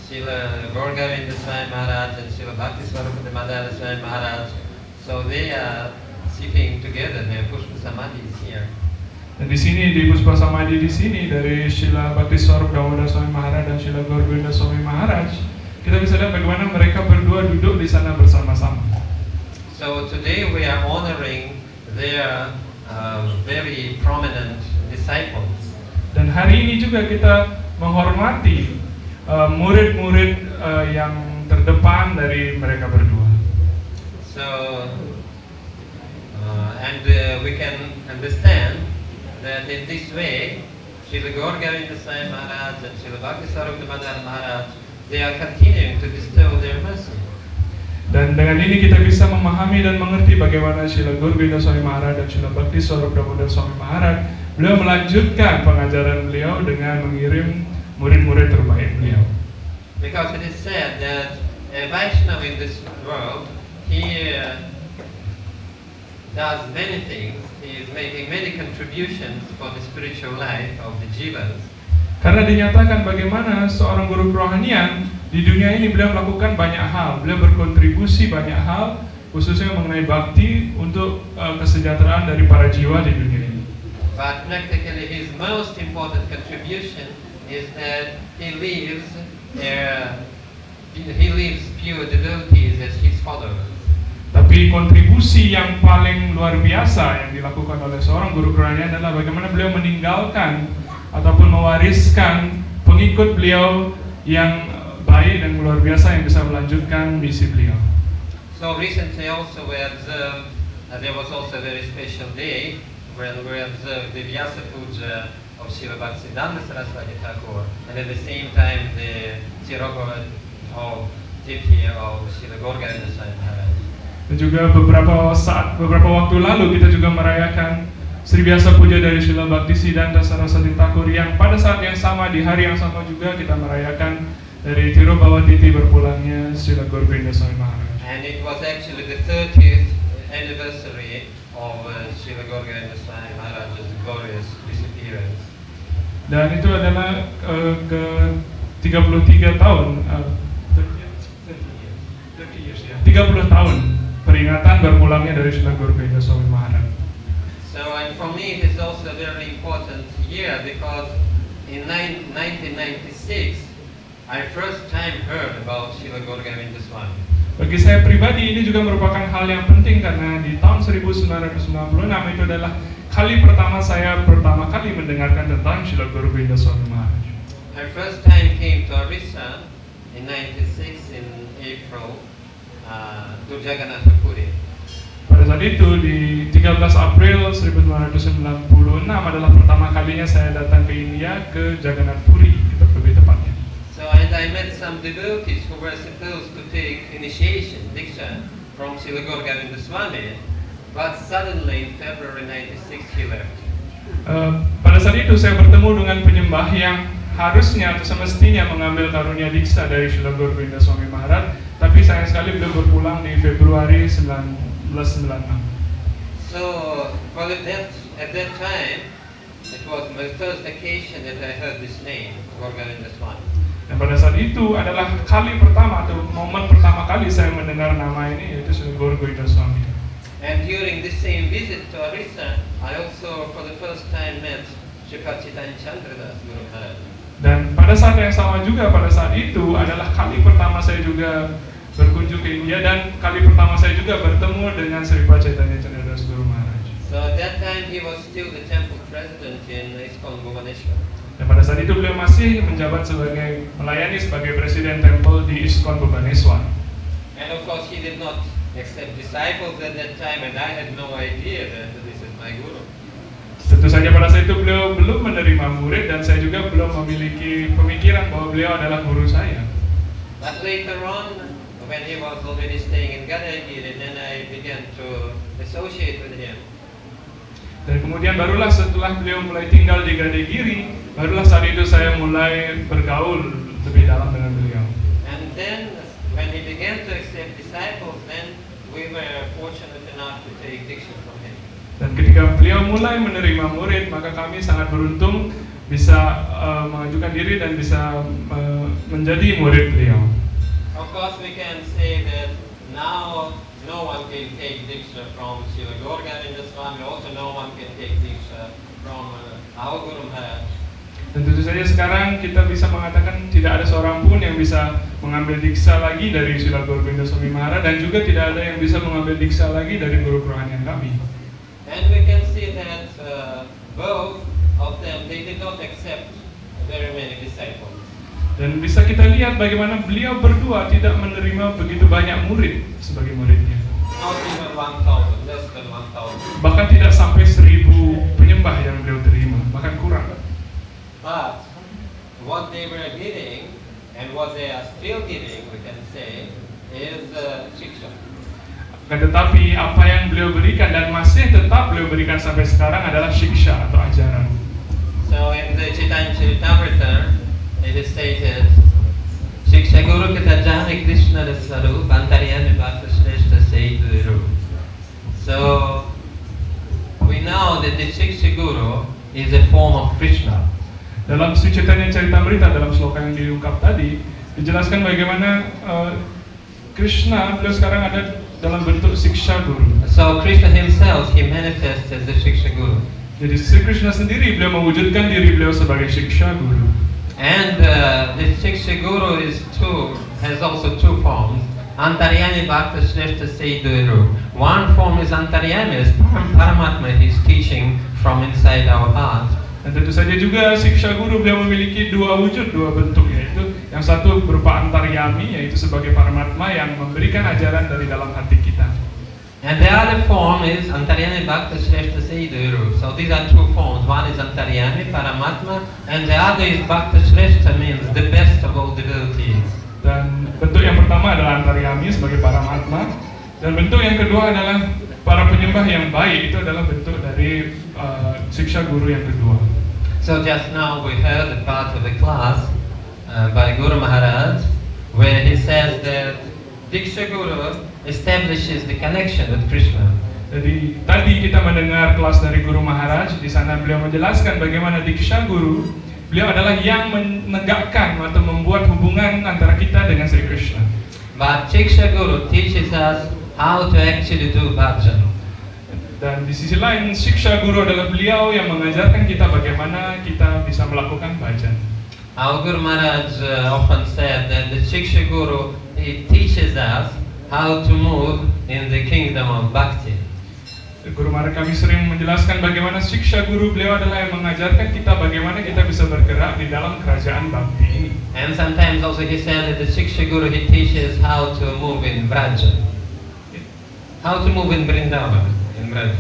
Srila Gauragovinda Swami Maharaj and Srila Bhakti Swarupada Swami Maharaj, so they are sitting together. Their Pushpa Samadhi is here. Dan di sini di Pushpa Samadhi di sini dari Srila Bhakti Swarupada Swami Maharaj dan Srila Gauragovinda Swami Maharaj, kita bisa lihat bagaimana mereka berdua duduk di sana bersama-sama. So today we are honoring their very prominent disciples. Dan hari ini juga kita menghormati murid-murid yang terdepan dari mereka berdua. So, and we can understand that in this way, Srila Gauragovinda Swami Maharaj and Srila Bhakti Swarupada Maharaj, they are continuing to bestow their mercy. Dan dengan ini kita bisa memahami dan mengerti bagaimana Srila Gauragovinda Swami Maharaj dan Srila Bhakti Swarupada Swami Maharaj beliau melanjutkan pengajaran beliau dengan mengirim murid-murid terbaik beliau. Because it is said that a Vaishnava in this world, he does many things. He is making many contributions for the spiritual life of the jivas. Karena dinyatakan bagaimana seorang guru kerohanian di dunia ini beliau melakukan banyak hal, beliau berkontribusi banyak hal, khususnya mengenai bakti untuk kesejahteraan dari para jiwa di dunia ini. But practically his most important contribution is that he leaves pure devotees as his followers. Tapi kontribusi yang paling luar biasa yang dilakukan oleh seorang guru kerohanian adalah bagaimana beliau meninggalkan ataupun mewariskan pengikut beliau yang baik dan luar biasa yang bisa melanjutkan misi beliau. So recently also we observed, there was also a very special day when we observed the Vyasa Puja of Srila Bhaktisiddhanta Saraswati Thakur, and at the same time the Tirogovat of Jipya of Srila Gauragovinda Swami Maharaj. Dan juga beberapa waktu lalu kita juga merayakan Sri Vyasa Puja dari Srila Bhaktisiddhanta Saraswati Thakur yang pada saat yang sama di hari yang sama juga kita merayakan dari Tirobhavati berpulangnya Srila Gauragovinda Swami Maharaj. And it was actually the 30th anniversary of Srila Gauragovinda Swami Maharaj's glorious disappearance. Dan itu adalah ke 33 tahun 30 tahun peringatan berpulangnya dari Srila Gauragovinda Swami Maharaj. So, and for me it is also a very important year because in 1996 I first time heard about Srila Gauragovinda Swami. Bagi saya pribadi ini juga merupakan hal yang penting karena di tahun 1996 itu adalah kali pertama saya mendengarkan tentang Srila Gauragovinda Swami Maharaj. I first time came to Orissa in 96 in April to Jagannath Puri. Pada saat itu di 13 April 1996 adalah pertama kalinya saya datang ke India ke Jagannath Puri lebih tepatnya. So and I met some devotees who were supposed to take initiation, Diksha, from Srila Gauragovinda Swami, but suddenly in February 96 he left. Pada saat itu saya bertemu dengan penyembah yang harusnya atau semestinya mengambil karunia Diksha dari Srila Gauragovinda Swami Maharaj, tapi sayang sekali beliau berpulang di Februari 1996. So well, at that time, it was my first occasion that I heard this name, Gauragovinda Swami. Dan pada saat itu adalah kali pertama atau momen pertama kali saya mendengar nama ini, yaitu Srila Gauragovinda Swami. And during this same visit to Orissa, I also for the first time met Sripad Chaitanya Chandradas Guru Maharaj. Dan pada saat yang sama juga pada saat itu adalah kali pertama saya juga berkunjung ke India dan kali pertama saya juga bertemu dengan Sripad Chaitanya Chandradas Guru Maharaj. So at that time he was still the temple president in ISKCON Bhubaneswar. Dan pada saat itu beliau masih menjabat sebagai melayani sebagai presiden temple di ISKCON Bhubaneswar. And of course he did not accept disciples at that time, and I had no idea that this is my guru. Tentu saja pada saat itu beliau belum menerima murid dan saya juga belum memiliki pemikiran bahwa beliau adalah guru saya. But later on, when he was already staying in Gadagiri, then I began to associate with him. Dan kemudian barulah setelah beliau mulai tinggal di Gadagiri, barulah saat itu saya mulai bergaul lebih dalam dengan beliau. And then when he began to accept disciples, then we were fortunate enough to take diksha from him. Dan ketika beliau mulai menerima murid, maka kami sangat beruntung bisa mengajukan diri dan bisa menjadi murid beliau. Of course, we can say that now no one can take diksha from Srila Gaurgarinda Swami. Also, no one can take diksha from our Guru Maharaj. Dan tentu saja sekarang kita bisa mengatakan tidak ada seorang pun yang bisa mengambil diksa lagi dari Srila Gaurgarinda Swami Maharaj, dan juga tidak ada yang bisa mengambil diksa lagi dari guru kerohanian kami. And we can see that both of them, they did not accept very many disciples. Dan bisa kita lihat bagaimana beliau berdua tidak menerima begitu banyak murid sebagai muridnya. Not even 1,000, less than 1,000. Bahkan tidak sampai 1.000 penyembah yang beliau terima, bahkan kurang. But what they were giving and what they are still giving, we can say, is shiksha. Tetapi apa yang beliau berikan dan masih tetap beliau berikan sampai sekarang adalah shiksha atau ajaran. So in the Chaitanya Charitamrita, it is stated, Shiksha Guru kita jani Krishna Sarup Antaryami Bhakta Shrestha Seiduru. So we know that the Shiksha Guru is a form of Krishna. Dalam Sri Chaitanya Charitamrita, dalam sloka yang diungkap tadi, dijelaskan bagaimana Krishna beliau sekarang ada dalam bentuk Shiksha Guru. So Krishna himself, he manifests as the Shiksha Guru. Jadi Sri Krishna sendiri beliau mewujudkan diri beliau sebagai Shiksha Guru. And the Shiksha Guru has also two forms. Antaryami Bhakta Shrestha Seiduru. One form is Antaryami, as Paramatma, he's teaching from inside our heart. Dan tentu saja juga Shiksha Guru beliau memiliki dua wujud, dua bentuk, yaitu yang satu berupa Antaryami, yaitu sebagai Paramatma yang memberikan ajaran dari dalam hati kita. And the other form is Antaryami Bhakta Shrestha Seiduru. So these are two forms. One is Antaryami, Paramatma, and the other is Bhakta Shrestha, means the best of all devotees. Dan bentuk yang pertama adalah Antaryami sebagai Paramatma, dan bentuk yang kedua adalah para penyembah yang baik. Itu adalah bentuk dari Shiksha Guru yang kedua. So just now we heard a part of the class by Guru Maharaj, where he says that Diksha Guru establishes the connection with Krishna. Jadi tadi kita mendengar kelas dari Guru Maharaj. Di sana beliau menjelaskan bagaimana Diksha Guru, beliau adalah yang menegakkan atau membuat hubungan antara kita dengan Sri Krishna. But Diksha Guru teaches us how to actually do bhajan. Dan di sisi lain, Shiksha Guru adalah beliau yang mengajarkan kita bagaimana kita bisa melakukan bhajan. Our Guru Maharaj often said that the Shiksha Guru, he teaches us how to move in the kingdom of bhakti. Guru Maharaj kami sering menjelaskan bagaimana Shiksha Guru beliau adalah yang mengajarkan kita bagaimana kita bisa bergerak di dalam kerajaan bhakti ini. And sometimes also he said that the Shiksha Guru, he teaches how to move in Vraja, how to move in Vrindavan, in Vraja.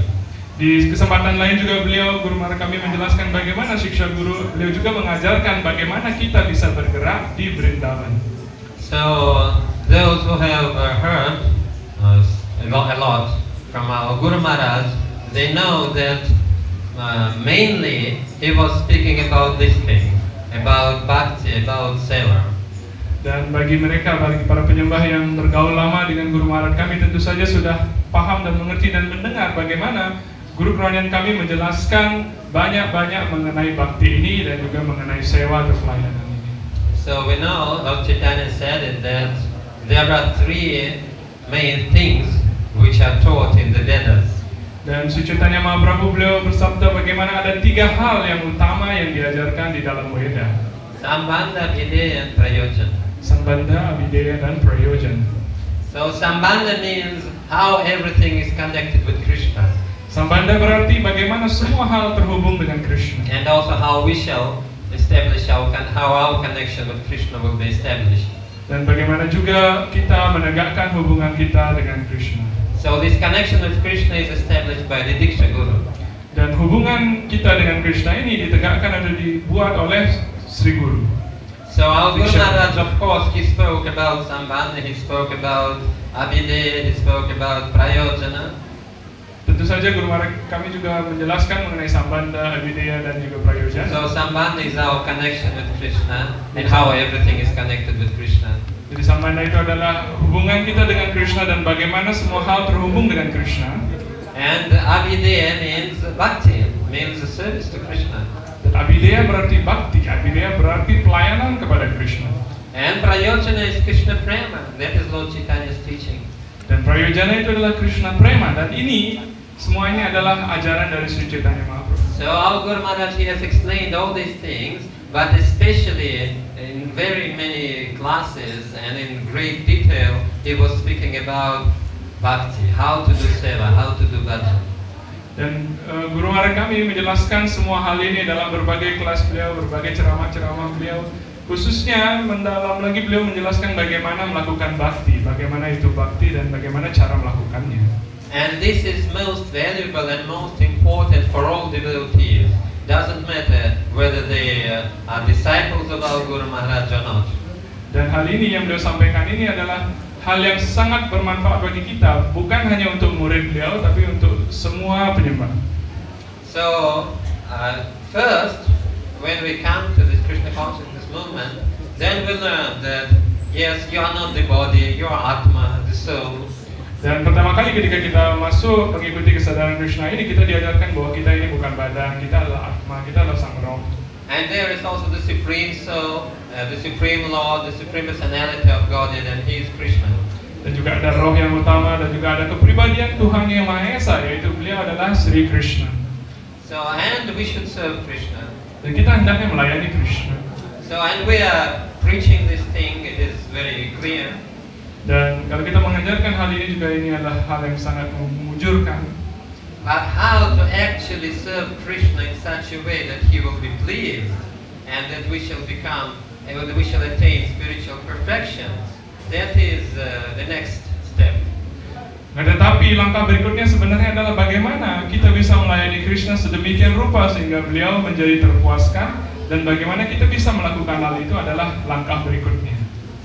Di kesempatan lain juga beliau, Guru Maharaj kami menjelaskan bagaimana Shiksha Guru beliau juga mengajarkan bagaimana kita bisa bergerak di Vrindavan. So those who have heard a lot from our Guru Maharaj, they know that mainly he was speaking about this thing, about bhakti, about seva. Dan bagi mereka, bagi para penyembah yang bergaul lama dengan Guru Maharaj kami, tentu saja sudah paham dan mengerti dan mendengar bagaimana Guru kerohanian kami menjelaskan banyak-banyak mengenai bhakti ini dan juga mengenai sewa atau pelayanan ini. So we know, Lord Chaitanya said it, that there are three main things which are taught in the Vedas. Dan Sri Chaitanya Mahaprabhu beliau bersabda bagaimana ada tiga hal yang utama yang diajarkan di dalam Veda. Sambandha, Videya, and Prayojana. Sambandha, Avideya, dan Prayojana. So Sambandha means how everything is connected with Krishna. Sambandha berarti bagaimana semua hal terhubung dengan Krishna. And also how we shall establish how our connection with Krishna will be established. Dan bagaimana juga kita menegakkan hubungan kita dengan Krishna. So this connection with Krishna is established by the Diksha Guru. Dan hubungan kita dengan Krishna ini ditegakkan atau dibuat oleh Sri Guru. So our Guru Diksha. Maharaj, of course, he spoke about Sambandha, he spoke about Abhideya, he spoke about Prayojana. Tentu saja Guru Maharaj kami juga menjelaskan mengenai Sambandha, Abhideya dan juga Prayojana. So Sambandha is our connection with Krishna and how everything is connected with Krishna. Jadi Sambandha itu adalah hubungan kita dengan Krishna dan bagaimana semua hal terhubung dengan Krishna. And Abhideya means bhakti, means service to Krishna. Dan Abhideya berarti bakti, Abhideya berarti pelayanan kepada Krishna. And Prayojana is Krishna Prema, that is Lord Chaitanya's teaching. Dan Prayojana itu adalah Krishna Prema, dan ini semuanya adalah ajaran dari Sri Chaitanya Mahaprabhu. So our Guru Maharaj, he has explained all these things, but especially in very many classes and in great detail, he was speaking about bhakti, how to do seva, how to do bhajan. Dan Guru Maharaj kami menjelaskan semua hal ini dalam berbagai kelas beliau, berbagai ceramah-ceramah beliau. Khususnya mendalam lagi beliau menjelaskan bagaimana melakukan bakti, bagaimana itu bakti dan bagaimana cara melakukannya. And this is most valuable and most important for all devotees. Doesn't matter whether they are disciples of our Guru Maharaj or not. Dan hal ini yang beliau sampaikan ini adalah hal yang sangat bermanfaat bagi kita, bukan hanya untuk murid beliau, tapi untuk semua penyembah. So, first, when we come to this Krishna consciousness movement, then we learn that yes, you are not the body, you are Atma, the soul. Dan pertama kali ketika kita masuk mengikuti kesadaran Krishna ini, kita diajarkan bahwa kita ini bukan badan, kita adalah Atma, kita adalah sang roh. And there is also the Supreme Soul, the Supreme Lord, the Supreme Personality of Godhead, and He is Krishna. Dan juga ada roh yang utama dan juga ada kepribadian Tuhan yang Maha Esa, yaitu beliau adalah Sri Krishna. So, and we should serve Krishna. Dan kita hendaknya melayani Krishna. So, and we are preaching this thing, it is very clear. Dan kalau kita mengajarkan hal ini juga, ini adalah hal yang sangat memujurkan. But how to actually serve Krishna in such a way that He will be pleased and that we shall become, and that we shall attain spiritual perfection, that is the next step. Nah, tetapi langkah berikutnya sebenarnya adalah bagaimana kita bisa melayani Krishna sedemikian rupa sehingga beliau menjadi terpuaskan, dan bagaimana kita bisa melakukan hal itu adalah langkah berikutnya.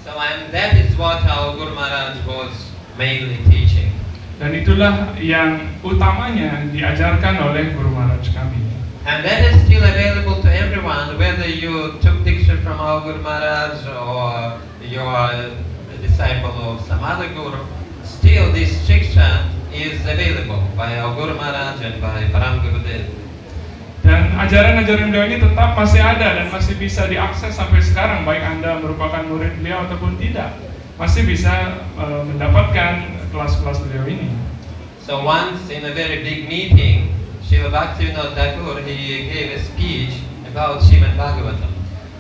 So, and that is what our Guru Maharaj was mainly teaching. Dan itulah yang utamanya diajarkan oleh Guru Maharaj kami. And that is still available to everyone, whether you took Diksha from our Guru Maharaj or you are a disciple of some other Guru. Still this Diksha is available by our Guru Maharaj and by Param Gurudev. Dan ajaran-ajaran beliau ini tetap masih ada dan masih bisa diakses sampai sekarang, baik Anda merupakan murid beliau ataupun tidak, masih bisa mendapatkan kelas-kelas beliau ini. So once in a very big meeting, Srila Bhaktivinoda Thakur, he gave a speech about Srimad Bhagavatam.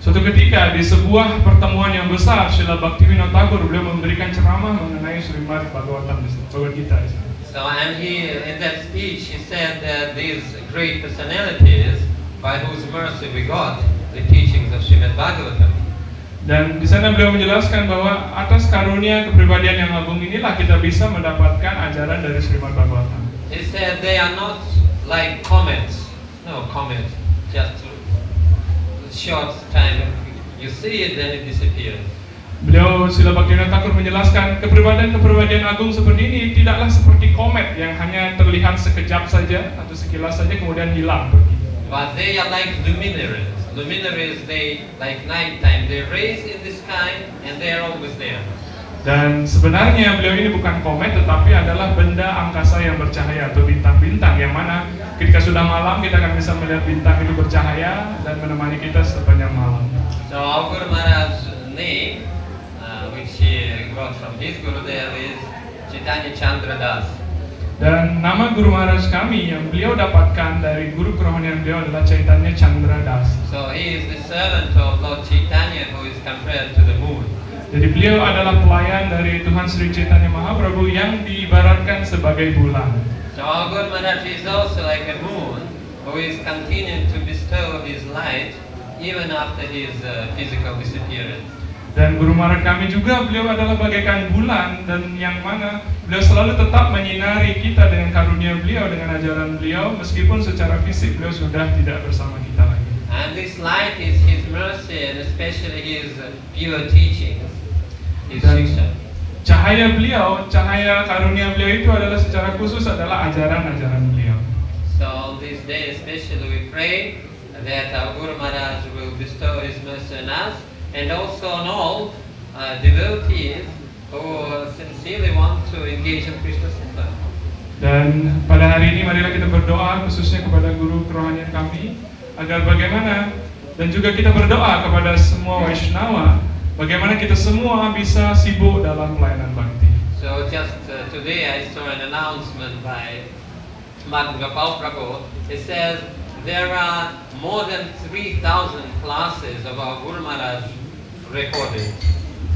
Suatu ketika di sebuah pertemuan yang besar, Srila Bhaktivinoda Thakur beliau memberikan ceramah mengenai Srimad Bhagavatam, Bhagavad Gita. So, and he, in that speech, he said that these great personalities, by whose mercy we got the teachings of Srimad Bhagavatam. Dan di sana beliau menjelaskan bahwa atas karunia kepribadian yang agung inilah kita bisa mendapatkan ajaran dari Srimad Bhagavatam. He said they are not like comets. No, comet, just short time. You see it, then it disappears. Beliau Srila Bhaktivinoda Thakur menjelaskan kepribadian agung seperti ini tidaklah seperti komet yang hanya terlihat sekejap saja atau sekilas saja kemudian hilang pergi. But they are like luminaries. Luminaries, they like nighttime. They raise in the sky and they are always there. Dan sebenarnya beliau ini bukan komet tetapi adalah benda angkasa yang bercahaya atau bintang-bintang yang mana ketika sudah malam kita akan bisa melihat bintang itu bercahaya dan menemani kita sepanjang malam. So our Guru Maharaj's name, which he got from his Gurudev, is Chaitanya Chandra Das. Dan nama Guru Maharaj kami yang beliau dapatkan dari guru kerohanian beliau adalah Chaitanya Chandra Das. So he is the servant of Lord Chaitanya who is compared to the moon. Jadi beliau adalah pelayan dari Tuhan Sri Chaitanya Mahaprabhu yang diibaratkan sebagai bulan. So our Guru Maharaj is also like a moon who is continuing to bestow his light even after his physical disappearance. Dan Guru Maharaj kami juga beliau adalah bagaikan bulan dan yang mana beliau selalu tetap menyinari kita dengan karunia beliau, dengan ajaran beliau meskipun secara fisik beliau sudah tidak bersama kita lagi. And this light is His mercy and especially His pure teachings, His Dan shiksha. cahaya beliau, cahaya karunia beliau itu adalah secara khusus adalah ajaran-ajaran beliau. So this day especially we pray that our Guru Maharaj will bestow His mercy on us and also on all devotees who sincerely want to engage in Krishna Seva. Dan pada hari ini marilah kita berdoa khususnya kepada guru kerohanian kami agar bagaimana, dan juga kita berdoa kepada semua Vaishnava bagaimana kita semua bisa sibuk dalam pelayanan bakti. So just today I saw an announcement by Bhakti Gopal Prabhu. It says there are more than 3,000 classes of our Guru Maharaj recorded.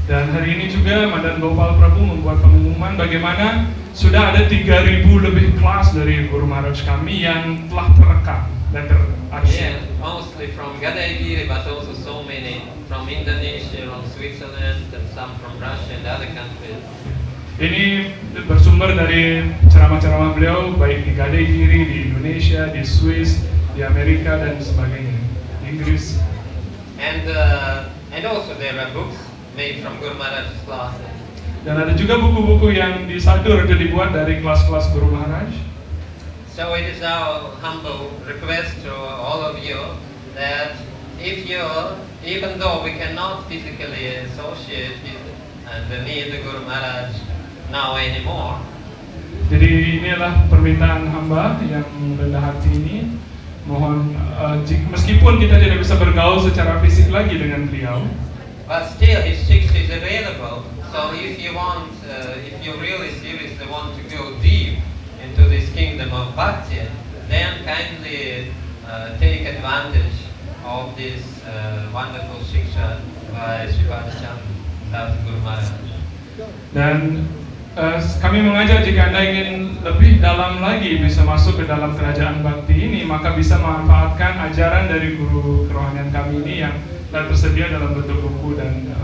Dan hari ini juga Madan Gopal Prabhu membuat pengumuman bagaimana sudah ada 3.000 lebih kelas dari Guru Maharaj kami yang telah terekam dan terarsip. Yes, mostly from Gadagiri, but also so many from Indonesia, from Switzerland, and some from Russia and other countries. Ini bersumber dari ceramah-ceramah beliau baik di Gadagiri, di Indonesia, di Swiss, di Amerika dan sebagainya, di Inggris. And also there are books made from Guru Maharaj's classes. Dan ada juga buku-buku yang disadur atau dibuat dari kelas-kelas Guru Maharaj. So it is our humble request to all of you that if you, even though we cannot physically associate with and meet the Guru Maharaj now anymore, Jadi inilah permintaan hamba yang rendah hati ini. Mohon meskipun kita tidak bisa bergaul secara fisik lagi dengan beliau, but still His shiksha is available. So if you want, if you really seriously want to go deep into this kingdom of bhakti, then kindly take advantage of this wonderful shiksha by Sripad Chandra Guru Maharaj. dan kami mengajak jika Anda ingin lebih dalam lagi bisa masuk ke dalam kerajaan bakti ini, maka bisa memanfaatkan ajaran dari guru kerohanian kami ini yang telah tersedia dalam bentuk buku dan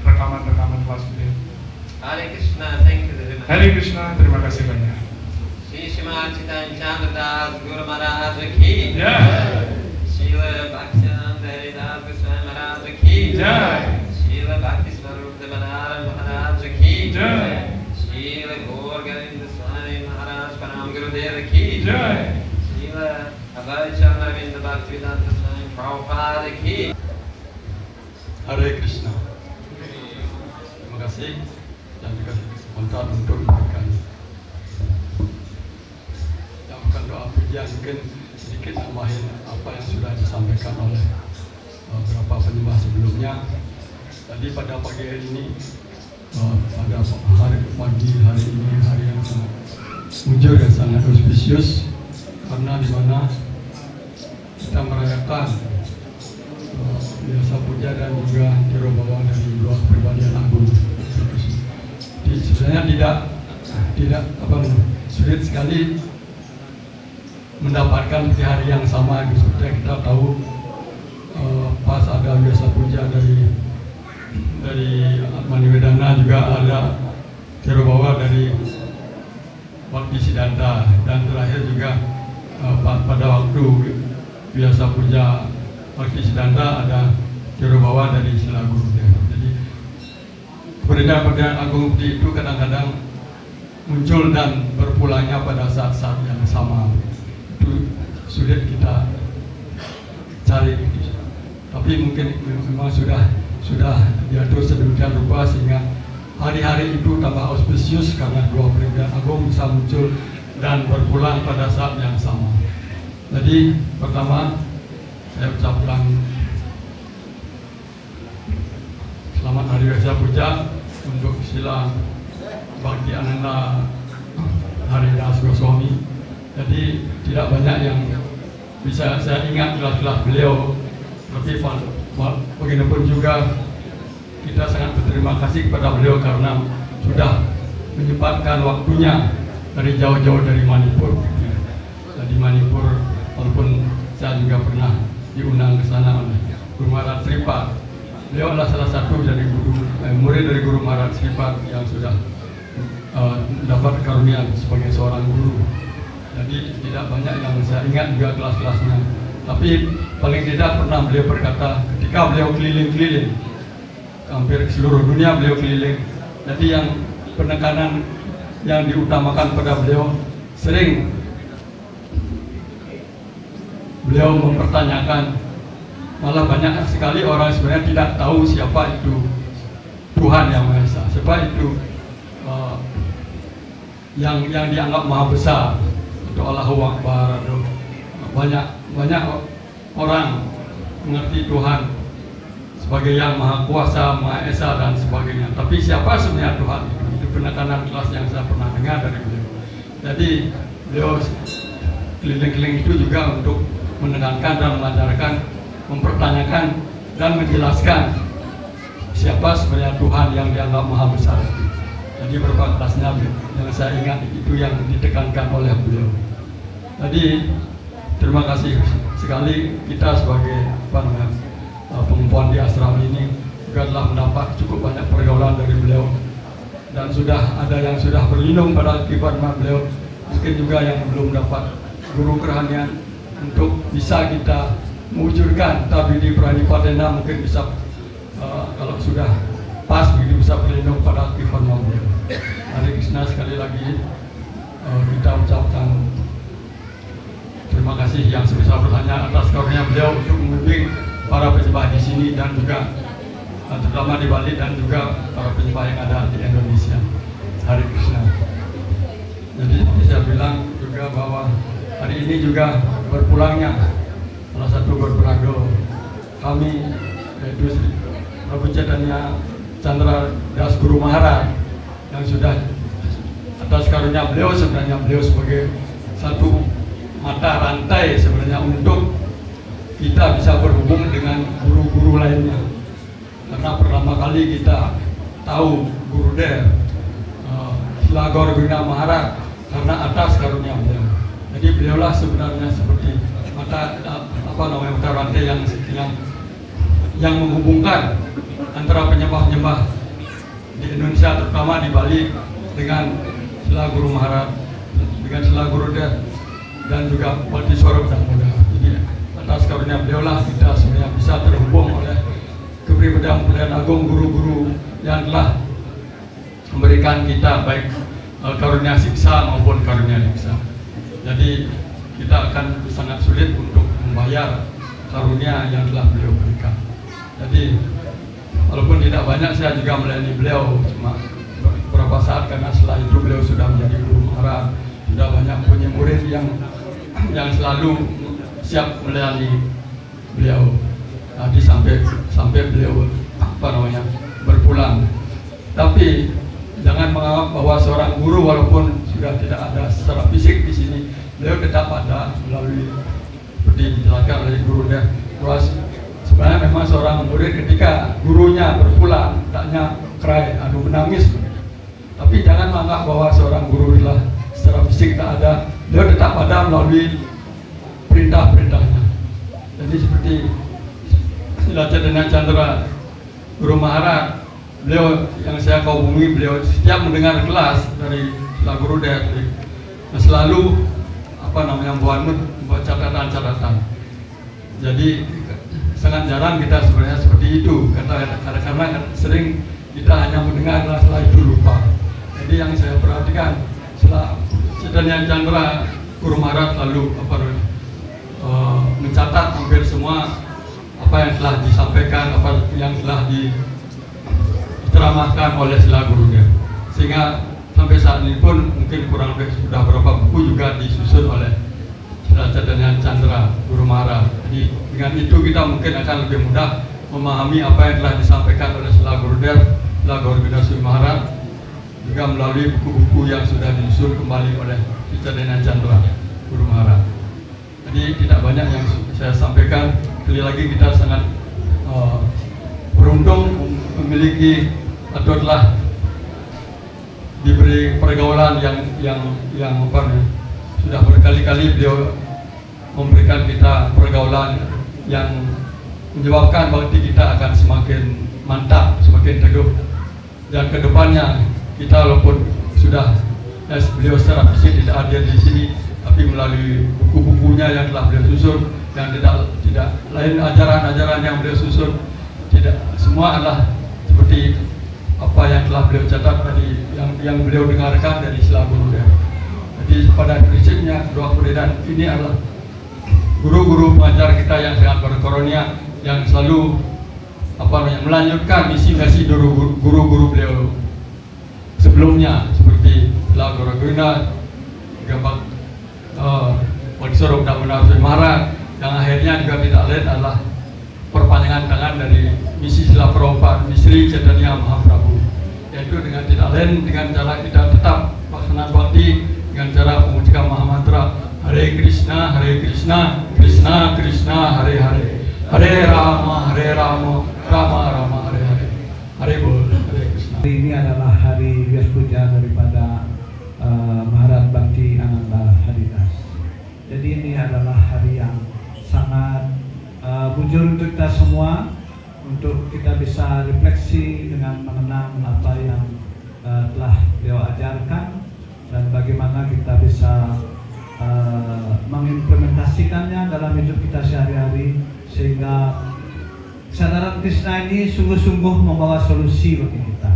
rekaman-rekaman kelas beliau. Hare Krishna, thank you very much. Hare Krishna, terima kasih banyak. Shri Srimad Chaitanya Chandra Das Guru Maharaj ki Jai. Srila Bhaktivedanta Hari Das Goswami Maharaj ki Jai. Srila Bhakti Swarup Devanara Maharaj ki Jai. Srila Gaur Govinda Swami Maharaj Param Gurudev ki Jai. Srila Abhay Chandra Vinda Bhaktivedanta Swami Prabhupada ki. Hare Krishna. Terima kasih dan juga kesempatan untuk memberikan doa pujian, mungkin sedikit nambahin apa yang sudah disampaikan oleh beberapa penyembah sebelumnya. Tadi pada pagi hari ini, pada hari ini hari yang sangat mujur dan sangat auspicious, karena di mana kita merayakan biasa puja dan juga tirobawa dari dua pribadian agung. Sebenarnya tidak sulit sekali mendapatkan di hari yang sama. Seperti kita tahu pas ada biasa puja dari Maniwedana, juga ada tirobawa dari Bhakti Siddhanta, dan terakhir juga pada waktu biasa puja Bhakti Siddhanta ada tirobawa dari Sila Gurudev. Jadi perbedaan agung itu kadang-kadang muncul dan berpulangnya pada saat-saat yang sama. Itu sulit kita cari, tapi mungkin memang sudah diatur sedemikian rupa sehingga hari-hari itu tambah auspicious karena dua perbedaan agung bisa muncul dan berpulang pada saat yang sama. Jadi pertama saya ucapkan selamat Hari Raya Puja untuk Sila Bhakti Ananda Haridas Goswami. Jadi tidak banyak yang bisa saya ingat jelas-jelas beliau, tapi bagaimanapun juga kita sangat berterima kasih kepada beliau karena sudah menyempatkan waktunya dari jauh-jauh dari Manipur. Di Manipur, walaupun saya juga pernah diundang ke sana oleh Guru Maharaj Sripad. Beliau adalah salah satu dari murid dari Guru Maharaj Sripad yang sudah dapat karunia sebagai seorang guru. Jadi tidak banyak yang saya ingat juga kelas-kelasnya. Tapi paling tidak pernah beliau berkata ketika beliau keliling-keliling hampir seluruh dunia beliau keliling. Jadi yang penekanan yang diutamakan pada beliau sering beliau mempertanyakan, malah banyak sekali orang sebenarnya tidak tahu siapa itu Tuhan Yang Maha Esa, siapa itu yang dianggap maha besar atau Allahu Akbar. Banyak orang mengerti Tuhan sebagai yang maha kuasa, maha esa dan sebagainya. Tapi siapa sebenarnya Tuhan itu? Itu penekanan kelas yang saya pernah dengar dari beliau. Jadi beliau keliling-keliling itu juga untuk menekankan dan mengajarkan, mempertanyakan dan menjelaskan siapa sebenarnya Tuhan yang dianggap maha besar. Jadi beberapa kelasnya yang saya ingat itu yang ditekankan oleh beliau. Jadi terima kasih sekali kita sebagai pengumpulkan di asrama ini juga telah mendapat cukup banyak pergaulan dari beliau, dan sudah ada yang sudah berlindung pada kibarnya beliau, mungkin juga yang belum dapat guru kerohanian untuk bisa kita mewujudkan tapi di Pranipatena mungkin bisa kalau sudah pas begitu bisa berlindung pada kibarnya beliau. Hare Krishna, sekali lagi kita ucapkan terima kasih yang sebesar-besarnya atas karunia beliau untuk membimbing para penyembah di sini dan juga terutama di Bali dan juga para penyembah yang ada di Indonesia. Hare Krishna. Jadi saya bilang juga bahwa hari ini juga berpulangnya salah satu berperanggo kami, yaitu Prabu Chaitanya Chandra Das Guru Maharaj, yang sudah atas karunia beliau sebenarnya beliau sebagai satu mata rantai sebenarnya untuk kita bisa berhubung dengan guru-guru lainnya, karena pertama kali kita tahu Guru Der Silagor Guna Maharaj karena atas karunia beliau. Jadi beliaulah sebenarnya seperti mata mata rantai yang menghubungkan antara penyembah-penyembah di Indonesia, terutama di Bali, dengan Sila Guru Maharaj, dengan Sila Guru Der dan juga Bati Swarup dan Buddha. Jadi atas karunia beliau lah kita sebenarnya bisa terhubung oleh kepribadian agung guru-guru yang telah memberikan kita baik karunia siksa maupun karunia diksa. Jadi kita akan sangat sulit untuk membayar karunia yang telah beliau berikan. Jadi walaupun tidak banyak, saya juga melayani beliau cuma beberapa saat, karena setelah itu beliau sudah menjadi Guru Maharaj, sudah banyak punya murid yang selalu siap melayani beliau. Jadi sampai beliau berpulang. Tapi jangan menganggap bahwa seorang guru walaupun sudah tidak ada secara fisik di sini, beliau tetap ada melalui seperti dijelaskan oleh Guru Der. Sebenarnya memang seorang murid ketika gurunya berpulang, taknya cry, menangis. Tapi jangan menganggap bahwa seorang guru adalah secara fisik tak ada, beliau tetap ada melalui perintah-perintahnya. Jadi seperti Sila Chaitanya Chandra Guru Maharaj, beliau yang saya kagungi, beliau setiap mendengar kelas dari Sila Guru Der, selalu membuat catatan-catatan. Jadi sangat jarang kita sebenarnya seperti itu, karena sering kita hanya mendengar, setelah itu lupa. Jadi yang saya perhatikan, setelah Chaitanya Chandra Guru Maharaj lalu mencatat hampir semua apa yang telah disampaikan, apa yang telah diteramahkan oleh Sila Guru Der, sehingga sampai saat ini pun mungkin kurang lebih sudah berapa buku juga disusun oleh Sila Chaitanya Chandra Guru Maharaj. Jadi dengan itu kita mungkin akan lebih mudah memahami apa yang telah disampaikan oleh Sila Guru Der, Sila Gaur Bidaswi Maharaj, juga melalui buku-buku yang sudah disusun kembali oleh Chaitanya Chandra Guru Maharaj. Jadi tidak banyak yang saya sampaikan. Sekali lagi kita sangat beruntung memiliki atau telah diberi pergaulan yang sudah berkali-kali beliau memberikan kita pergaulan yang menyebabkan bakti kita akan semakin mantap, semakin teguh. Dan kedepannya kita walaupun sudah beliau secara fisik tidak hadir di sini, tapi melalui buku-bukunya yang telah beliau susun yang tidak tidak lain ajaran-ajaran yang beliau susun, tidak semua adalah seperti apa yang telah beliau catat tadi, yang beliau dengarkan dari Sila Guru ya. Jadi pada prinsipnya kedua dan ini adalah guru-guru pengajar kita yang sangat berkarunia, yang selalu melanjutkan misi-misi guru-guru beliau sebelumnya, seperti Sila Guru Guna, Gambang Maksudnya dan Benar Maharaj, yang akhirnya juga tidak lain adalah perpanjangan tangan dari misi Sila Prabhupada, Sri Chaitanya Mahaprabhu, yaitu dengan tidak lain dengan cara kita tetap pelaksanaan bakti dengan cara mengucapkan Mahamantra Hare Krishna, Krishna Krishna, Hare Hare, Hare Rama, Rama Rama, Hare Hare. Hare Bol, Hare Krishna. Hari ini adalah hari Vyas Puja daripada Maharaj Bhakti Ananda Haridas. Jadi ini adalah hari yang sangat bujur untuk kita semua, untuk kita bisa refleksi dengan mengenang apa yang telah beliau ajarkan dan bagaimana kita bisa mengimplementasikannya dalam hidup kita sehari-hari, sehingga kesadaran Krishna ini sungguh-sungguh membawa solusi bagi kita,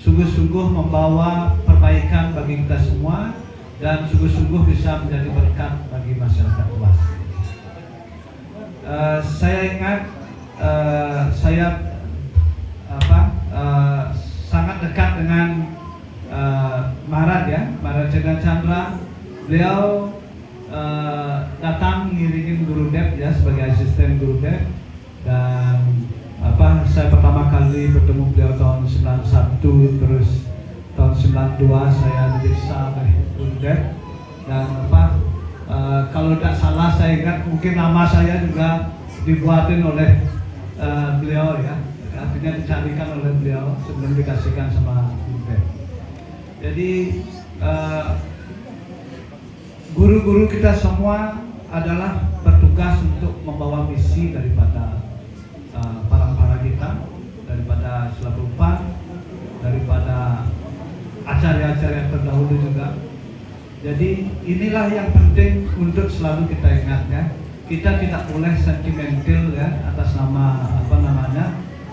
sungguh-sungguh membawa perbaikan bagi kita semua, dan sungguh-sungguh bisa menjadi berkat bagi masyarakat luas. Saya ingat sangat dekat dengan Maharaj ya, Maharaj Chandra. Beliau datang ngiringin Gurudev ya sebagai asisten Gurudev, dan saya pertama kali bertemu beliau tahun 91, terus tahun 92 saya diperiksa oleh Gurudev, dan kalau tidak salah saya ingat mungkin nama saya juga dibuatin oleh beliau ya, artinya dicarikan oleh beliau sebelum dikasihkan sama Gurudev. Jadi guru-guru kita semua adalah bertugas untuk membawa misi daripada para kita, daripada Sila Prabhupada, daripada acarya-acarya terdahulu juga. Jadi inilah yang penting untuk selalu kita ingat ya. Kita tidak boleh sentimental ya atas nama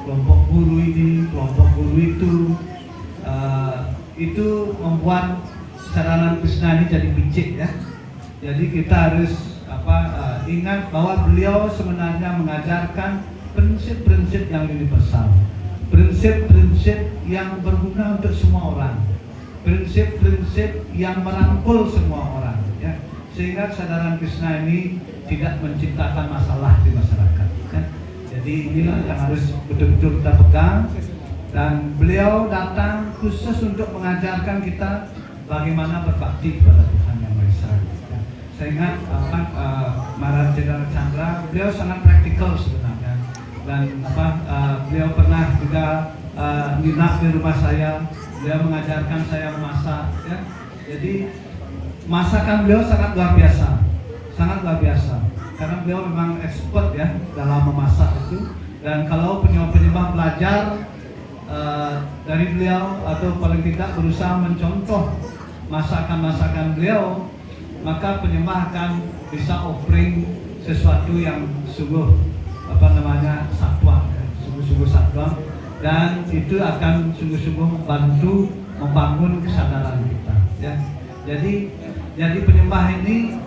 kelompok guru ini, kelompok guru itu. Itu membuat saranan Krishna ini jadi picik ya. Jadi kita harus ingat bahwa beliau sebenarnya mengajarkan prinsip-prinsip yang universal, prinsip-prinsip yang berguna untuk semua orang, prinsip-prinsip yang merangkul semua orang ya. Sehingga kesadaran Krishna ini tidak menciptakan masalah di masyarakat ya. Jadi inilah yang harus betul-betul kita pegang. Dan beliau datang khusus untuk mengajarkan kita bagaimana berbakti kepada Tuhan Yang Maha Esa. Ya. Saya ingat Maharaj Chandra, beliau sangat praktikal sebenarnya. Dan beliau pernah juga nginap di rumah saya, beliau mengajarkan saya memasak. Ya. Jadi masakan beliau sangat luar biasa, karena beliau memang expert ya dalam memasak itu. Dan kalau penyembah belajar dari beliau atau paling tidak berusaha mencontoh masakan-masakan beliau, maka penyembah akan bisa offering sesuatu yang sungguh satwa, sungguh-sungguh satwa, dan itu akan sungguh-sungguh membantu membangun kesadaran kita ya. Jadi penyembah ini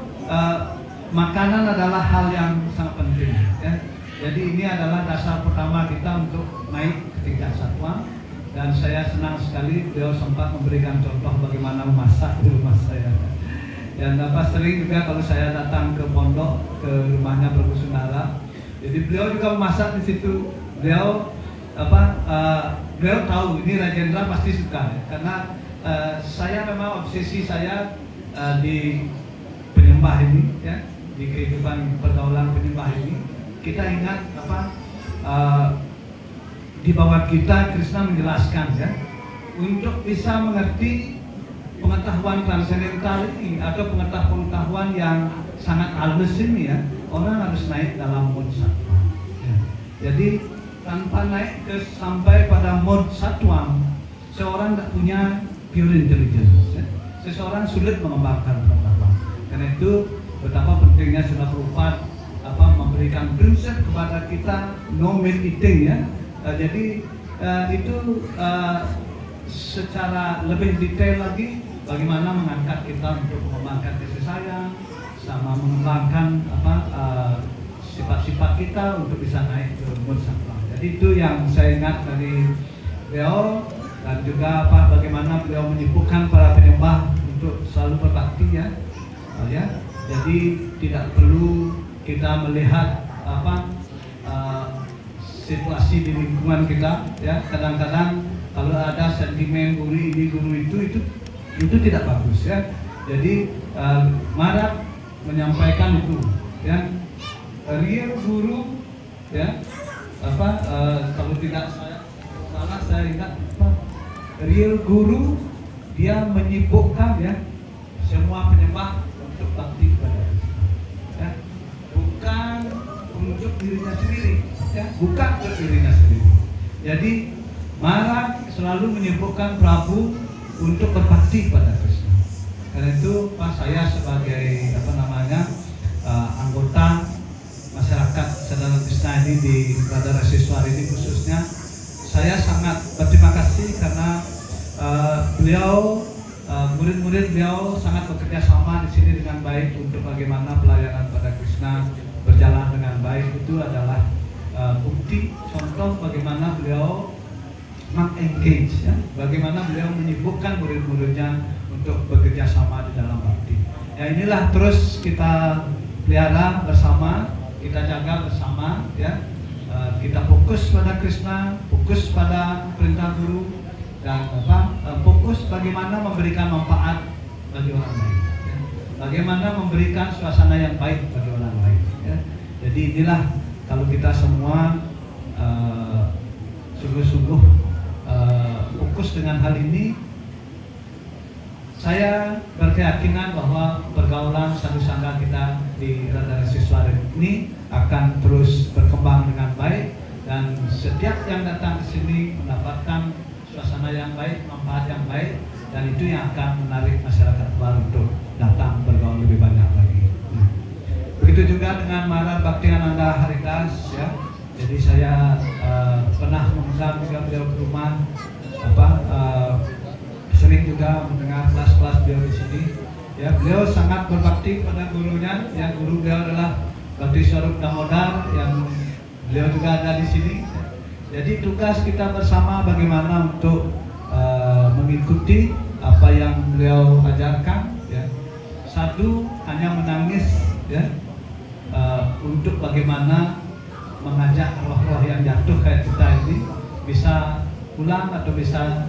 makanan adalah hal yang sangat penting ya. Jadi ini adalah dasar pertama kita untuk naik ke tingkat satwa, dan saya senang sekali beliau sempat memberikan contoh bagaimana memasak di rumah saya. Dan sering juga kalau saya datang ke pondok, ke rumahnya Prabu Sundara, jadi beliau juga memasak di situ. Beliau beliau tahu ini Rajendra pasti suka ya, karena saya memang obsesi saya di penyembah ini ya, di kehidupan pergaulan penyembah ini. Kita ingat di bawah kita Krishna menjelaskan ya, untuk bisa mengerti pengetahuan transendental ini atau pengetahuan yang sangat halus ini ya, orang harus naik dalam mode satwa ya. Jadi tanpa naik sampai pada mode satwa, seorang tidak punya pure intelligence ya. Seseorang sulit mengembangkan pengetahuan. Karena itu betapa pentingnya Srila Prabhupada memberi memberikan prinsip kepada kita no meat eating ya. Jadi itu secara lebih detail lagi bagaimana mengangkat kita untuk mengembangkan kasih sayang, sama mengembangkan sifat-sifat kita untuk bisa naik ke munsafah. Jadi itu yang saya ingat dari beliau, dan juga bagaimana beliau menyibukkan para penyembah untuk selalu berbakti ya. Jadi tidak perlu kita melihat situasi di lingkungan kita ya. Kadang-kadang kalau ada sentimen guru ini guru itu tidak bagus ya. Jadi Marat menyampaikan itu ya, real guru ya, kalau tidak salah saya ingat real guru dia menyibukkan ya semua penyembah untuk bakti kepada ya, bukan untuk dirinya sendiri ya, bukan untuk dirinya sendiri. Jadi Marat selalu menyibukkan Prabu untuk berbakti pada Krishna. Karena itu saya sebagai anggota masyarakat Sadhana Krishna ini di Radha Rasiswar ini khususnya, saya sangat berterima kasih karena beliau, murid-murid beliau sangat bekerja sama di sini dengan baik untuk bagaimana pelayanan pada Krishna berjalan dengan baik. Itu adalah bukti contoh bagaimana beliau meng-engage ya, bagaimana beliau menyibukkan murid-muridnya untuk bekerja sama di dalam bakti. Ya inilah terus kita pelihara bersama, kita jaga bersama ya. Kita fokus pada Krishna, fokus pada perintah guru, dan fokus bagaimana memberikan manfaat bagi orang lain ya. Bagaimana memberikan suasana yang baik bagi orang lain ya. Jadi inilah kalau kita semua sungguh-sungguh fokus dengan hal ini, saya berkeyakinan bahwa pergaulan sadhu sangha kita di Radha Rasiswar ini akan terus berkembang dengan baik, dan setiap yang datang ke sini mendapatkan suasana yang baik, manfaat yang baik, dan itu yang akan menarik masyarakat luar untuk datang bergaul lebih banyak lagi. Begitu juga dengan Maharaj Bhaktiananda Haridas ya. Jadi saya pernah mengundang juga beliau ke rumah, sering juga mendengar kelas-kelas beliau di sini. Ya, beliau sangat berbakti pada gurunya. Ya, guru beliau adalah Bhakti Swarup Damodar yang beliau juga ada di sini. Jadi tugas kita bersama bagaimana untuk mengikuti apa yang beliau ajarkan. Ya. Satu hanya menangis ya, untuk bagaimana mengajak roh-roh yang jatuh kayak kita ini bisa pulang atau bisa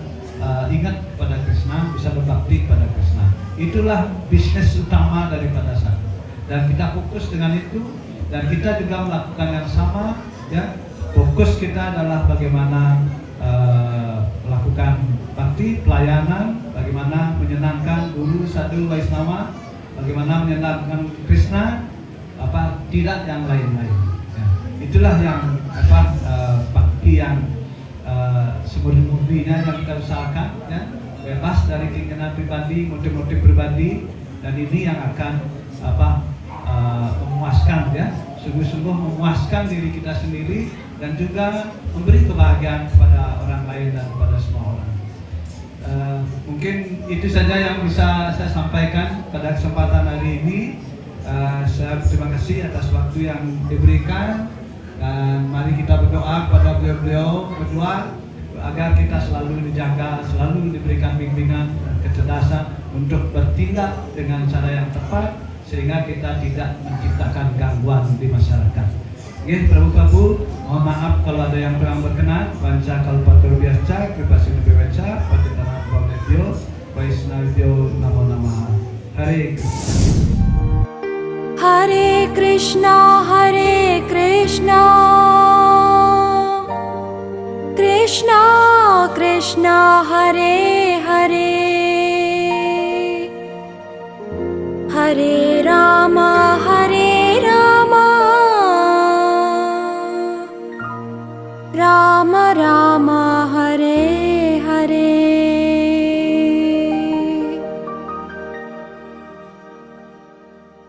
ingat pada Krishna, bisa berbakti pada Krishna. Itulah bisnis utama daripada sadhu. Dan kita fokus dengan itu, dan kita juga melakukan yang sama ya. Fokus kita adalah bagaimana melakukan bakti, pelayanan, bagaimana menyenangkan guru, sadhu, Vaisnava, bagaimana menyenangkan Krishna, tidak yang lain-lain ya. Itulah yang bakti yang semurni-murninya yang kita usahakan ya, bebas dari keinginan pribadi, motif-motif pribadi, dan ini yang akan memuaskan ya, sungguh-sungguh memuaskan diri kita sendiri dan juga memberi kebahagiaan kepada orang lain dan kepada semua orang. Mungkin itu saja yang bisa saya sampaikan pada kesempatan hari ini. Saya terima kasih atas waktu yang diberikan, dan mari kita berdoa kepada beliau-beliau berdua agar kita selalu dijaga, selalu diberikan bimbingan dan kecerdasan untuk bertindak dengan cara yang tepat sehingga kita tidak menciptakan gangguan di masyarakat. Nggih, Prabu, mohon maaf kalau ada yang kurang berkenan. Panca kalpatur biasa, kripasinu bewaca, patitanam pamnebhyo, Vaisnavyo namo namaha. Hare Krishna. Hare Krishna, Hare Krishna, Krishna Krishna, Hare Hare, Hare Rama,